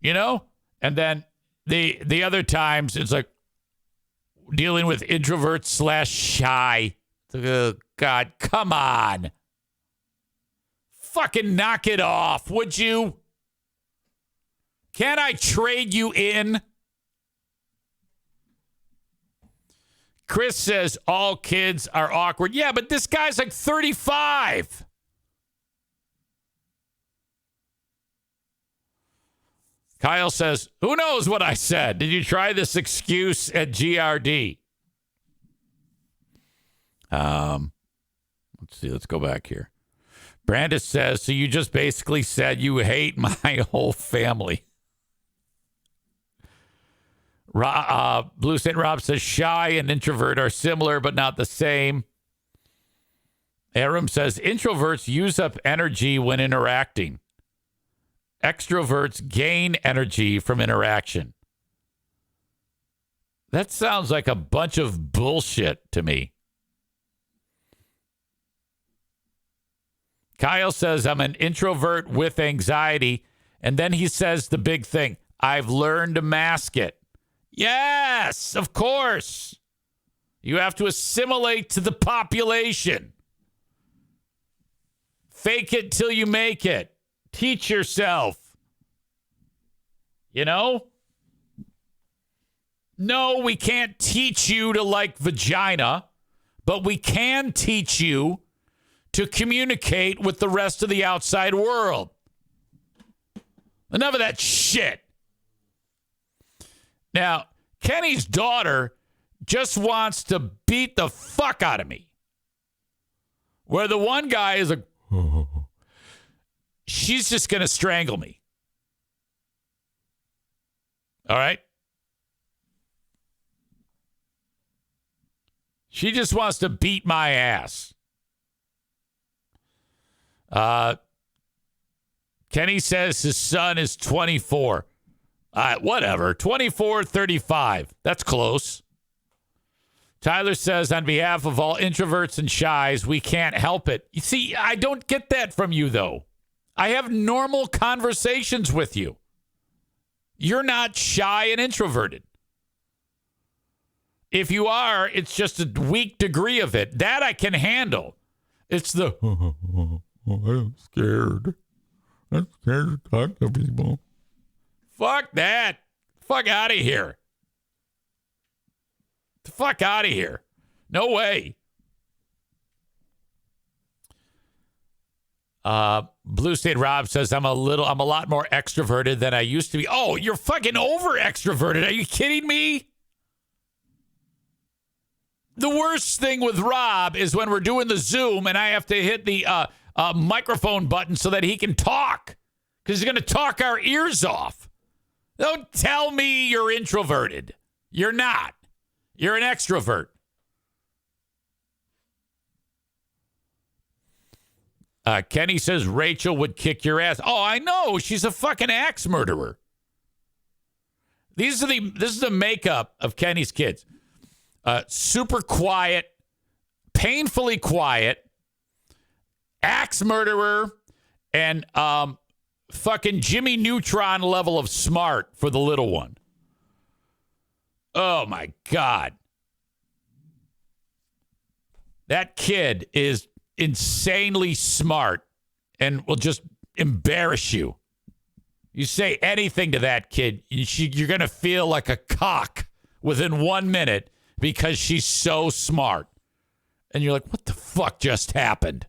And then the other times it's like dealing with introverts / shy. Oh, God, come on. Fucking knock it off, would you? Can't I trade you in? Chris says all kids are awkward. Yeah, but this guy's like 35. Kyle says, who knows what I said? Did you try this excuse at GRD? Let's see. Let's go back here. Brandis says, so you just basically said you hate my whole family. Blue St. Rob says shy and introvert are similar but not the same. Aram says introverts use up energy when interacting. Extroverts gain energy from interaction. That sounds like a bunch of bullshit to me. Kyle says, I'm an introvert with anxiety. And then he says the big thing, I've learned to mask it. Yes, of course. You have to assimilate to the population. Fake it till you make it. Teach yourself. You know? No, we can't teach you to like vagina, but we can teach you to communicate with the rest of the outside world. Enough of that shit. Now, Kenny's daughter just wants to beat the fuck out of me. Where the one guy is like, she's just going to strangle me. All right? She just wants to beat my ass. Kenny says his son is 24. Whatever. 24, 35. That's close. Tyler says, on behalf of all introverts and shies, we can't help it. You see, I don't get that from you, though. I have normal conversations with you. You're not shy and introverted. If you are, it's just a weak degree of it. That I can handle. It's the, I'm scared. I'm scared to talk to people. Fuck that. Fuck out of here. The fuck out of here. No way. Blue State Rob says, I'm a lot more extroverted than I used to be. Oh, you're fucking over extroverted. Are you kidding me? The worst thing with Rob is when we're doing the Zoom and I have to hit the microphone button so that he can talk. Because he's going to talk our ears off. Don't tell me you're introverted. You're not. You're an extrovert. Kenny says Rachel would kick your ass. Oh, I know. She's a fucking axe murderer. This is the makeup of Kenny's kids. Super quiet, painfully quiet, axe murderer, and fucking Jimmy Neutron level of smart for the little one. Oh, my God. That kid is insanely smart and will just embarrass you. You say anything to that kid, you're going to feel like a cock within 1 minute because she's so smart. And you're like, what the fuck just happened?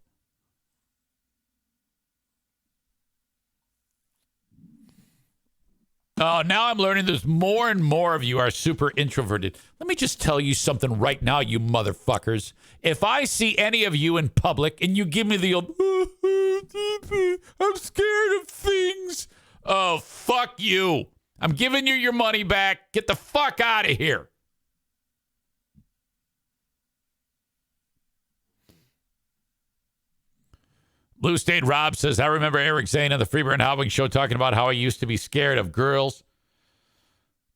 Oh, now I'm learning there's more and more of you are super introverted. Let me just tell you something right now, you motherfuckers. If I see any of you in public and you give me the old, I'm scared of things. Oh, fuck you. I'm giving you your money back. Get the fuck out of here. Blue State Rob says, I remember Eric Zane on the Freeburn Housing Show talking about how he used to be scared of girls.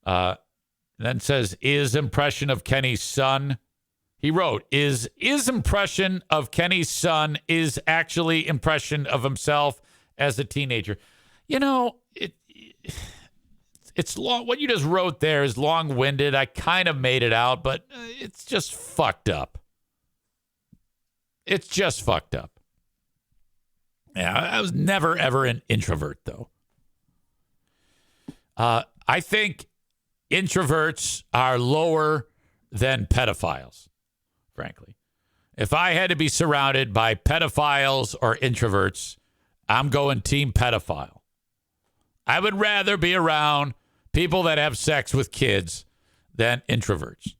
Then says, is impression of Kenny's son. He wrote, is impression of Kenny's son is actually impression of himself as a teenager. You know, it's long. What you just wrote there is long-winded. I kind of made it out, but it's just fucked up. It's just fucked up. Yeah, I was never, ever an introvert, though. I think introverts are lower than pedophiles, frankly. If I had to be surrounded by pedophiles or introverts, I'm going team pedophile. I would rather be around people that have sex with kids than introverts.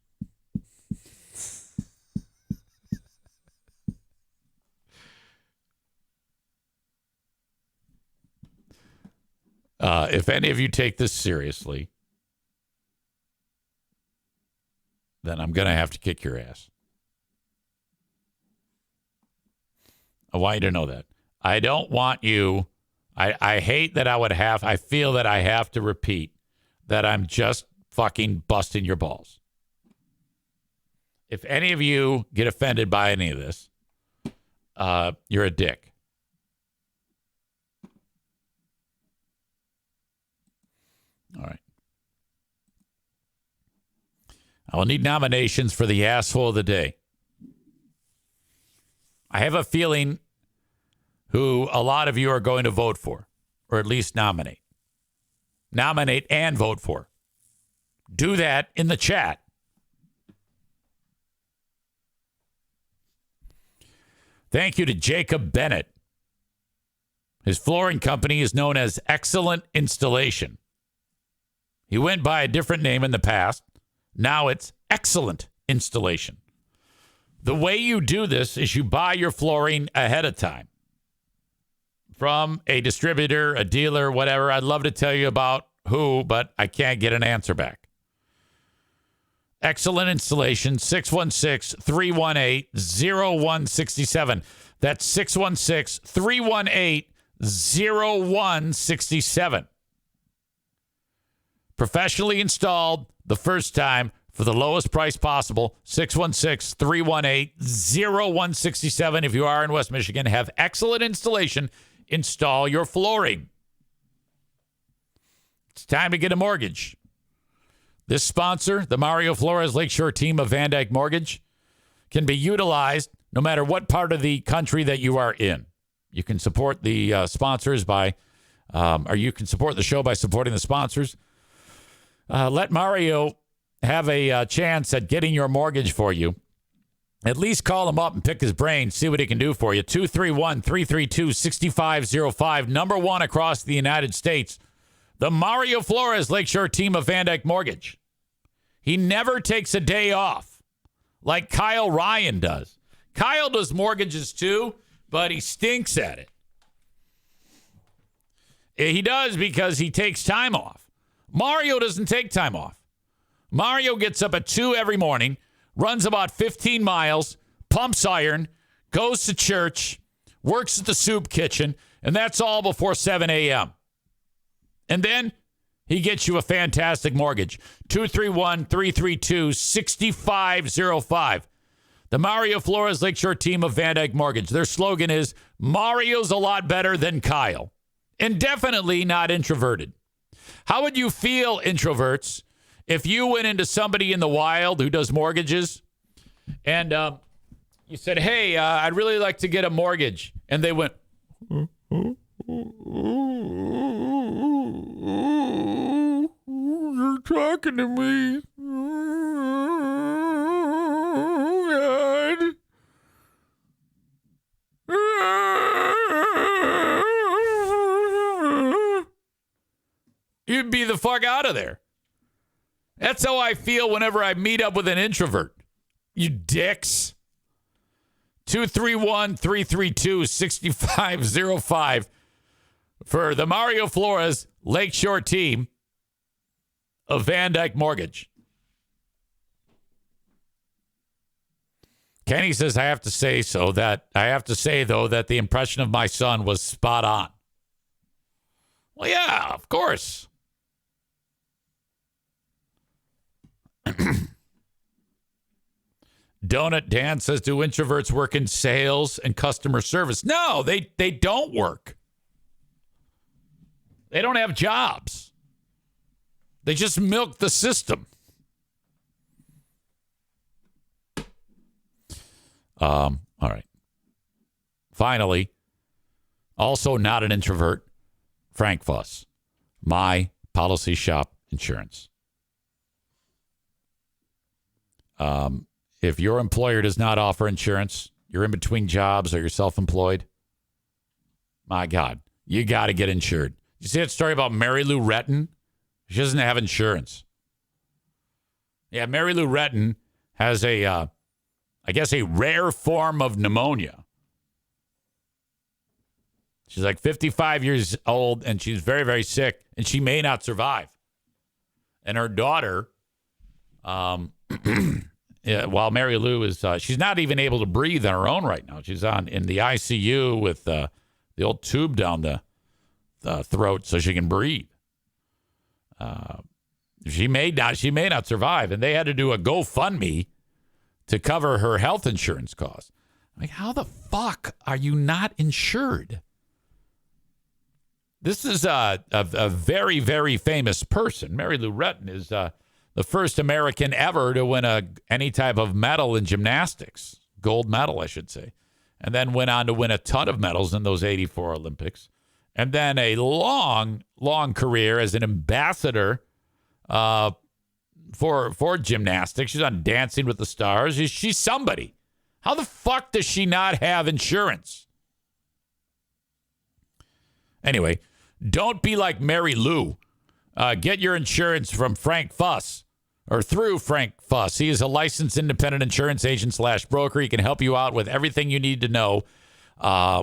If any of you take this seriously, then I'm going to have to kick your ass. I want you to know that. I don't want you. I hate that I feel that I have to repeat that I'm just fucking busting your balls. If any of you get offended by any of this, you're a dick. I will need nominations for the asshole of the day. I have a feeling who a lot of you are going to vote for, or at least nominate. Nominate and vote for. Do that in the chat. Thank you to Jacob Bennett. His flooring company is known as Excellent Installation. He went by a different name in the past. Now it's Excellent Installation. The way you do this is you buy your flooring ahead of time from a distributor, a dealer, whatever. I'd love to tell you about who, but I can't get an answer back. Excellent Installation, 616-318-0167. That's 616-318-0167. Professionally installed the first time for the lowest price possible. 616-318-0167. If you are in West Michigan, have Excellent Installation install your flooring. It's time to get a mortgage. This sponsor, the Mario Flores Lakeshore team of Van Dyke Mortgage, can be utilized no matter what part of the country that you are in. You can support the sponsors by, or you can support the show by supporting the sponsors. Let Mario have a chance at getting your mortgage for you. At least call him up and pick his brain, see what he can do for you. 231-332-6505, number one across the United States. The Mario Flores Lakeshore team of Van Dyke Mortgage. He never takes a day off like Kyle Ryan does. Kyle does mortgages too, but he stinks at it. He does because he takes time off. Mario doesn't take time off. Mario gets up at 2 every morning, runs about 15 miles, pumps iron, goes to church, works at the soup kitchen, and that's all before 7 a.m. And then he gets you a fantastic mortgage. 231-332-6505. The Mario Flores Lakeshore team of Van Dyke Mortgage. Their slogan is, Mario's a lot better than Kyle. And definitely not introverted. How would you feel, introverts, if you went into somebody in the wild who does mortgages and you said, hey, I'd really like to get a mortgage. And they went, you're talking to me. God. You'd be the fuck out of there. That's how I feel whenever I meet up with an introvert. You dicks. 231-332-6505 for the Mario Flores Lakeshore team of Van Dyke Mortgage. Kenny says, I have to say, though, that the impression of my son was spot on. Well, yeah, of course. Donut Dan says, do introverts work in sales and customer service? No, they don't work. They don't have jobs. They just milk the system. All right. Finally, also not an introvert, Frank Fuss, My Policy Shop Insurance. If your employer does not offer insurance, you're in between jobs or you're self-employed, my God, you got to get insured. You see that story about Mary Lou Retton? She doesn't have insurance. Yeah, Mary Lou Retton has a rare form of pneumonia. She's like 55 years old, and she's very, very sick, and she may not survive. And her daughter, while Mary Lou is, she's not even able to breathe on her own right now. She's in the ICU with the old tube down the throat so she can breathe. She may not survive, and they had to do a GoFundMe to cover her health insurance costs. Like, how the fuck are you not insured? This is a very, very famous person. Mary Lou Retton is the first American ever to win any type of medal in gymnastics, gold medal, I should say, and then went on to win a ton of medals in those 84 Olympics, and then a long, long career as an ambassador for gymnastics. She's on Dancing with the Stars. She's somebody. How the fuck does she not have insurance? Anyway, don't be like Mary Lou. Get your insurance from Frank Fuss or through Frank Fuss. He is a licensed independent insurance agent / broker. He can help you out with everything you need to know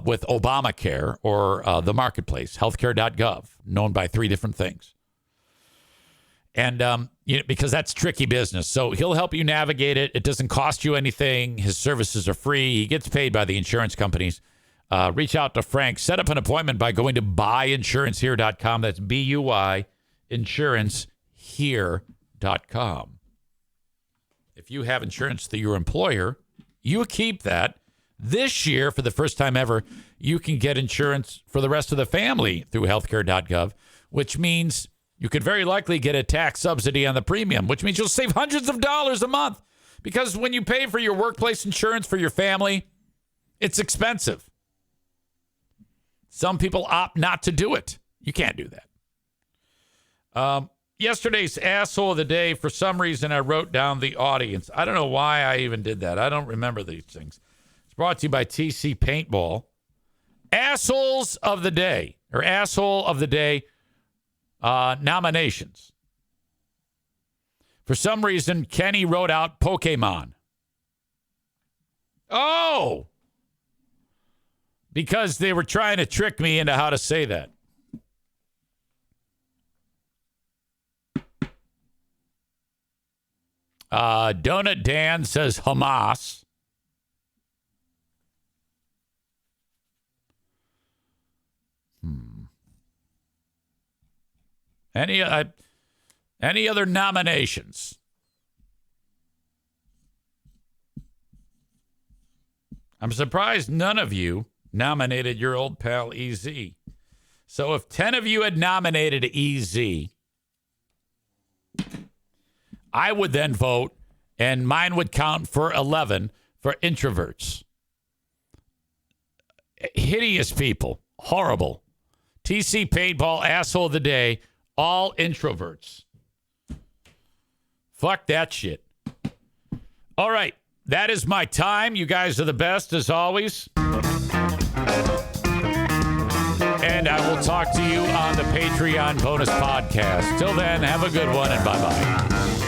with Obamacare or the marketplace, healthcare.gov, known by 3 different things. And because that's tricky business. So he'll help you navigate it. It doesn't cost you anything. His services are free. He gets paid by the insurance companies. Reach out to Frank. Set up an appointment by going to buyinsurancehere.com. That's BUI insurancehere.com. If you have insurance through your employer, you keep that. This year, for the first time ever, you can get insurance for the rest of the family through healthcare.gov, which means you could very likely get a tax subsidy on the premium, which means you'll save hundreds of dollars a month. Because when you pay for your workplace insurance for your family, it's expensive. Some people opt not to do it. You can't do that. Yesterday's asshole of the day, for some reason, I wrote down the audience. I don't know why I even did that. I don't remember these things. It's brought to you by TC Paintball. Assholes of the day, or asshole of the day nominations. For some reason, Kenny wrote out Pokemon. Oh! Because they were trying to trick me into how to say that. Donut Dan says Hamas. Any other nominations? I'm surprised none of you nominated your old pal EZ. So if 10 of you had nominated EZ, I would then vote, and mine would count for 11 for Introverts. Hideous people. Horrible. TC Paintball, asshole of the day, all Introverts. Fuck that shit. All right. That is my time. You guys are the best, as always. And I will talk to you on the Patreon bonus podcast. Till then, have a good one, and bye-bye.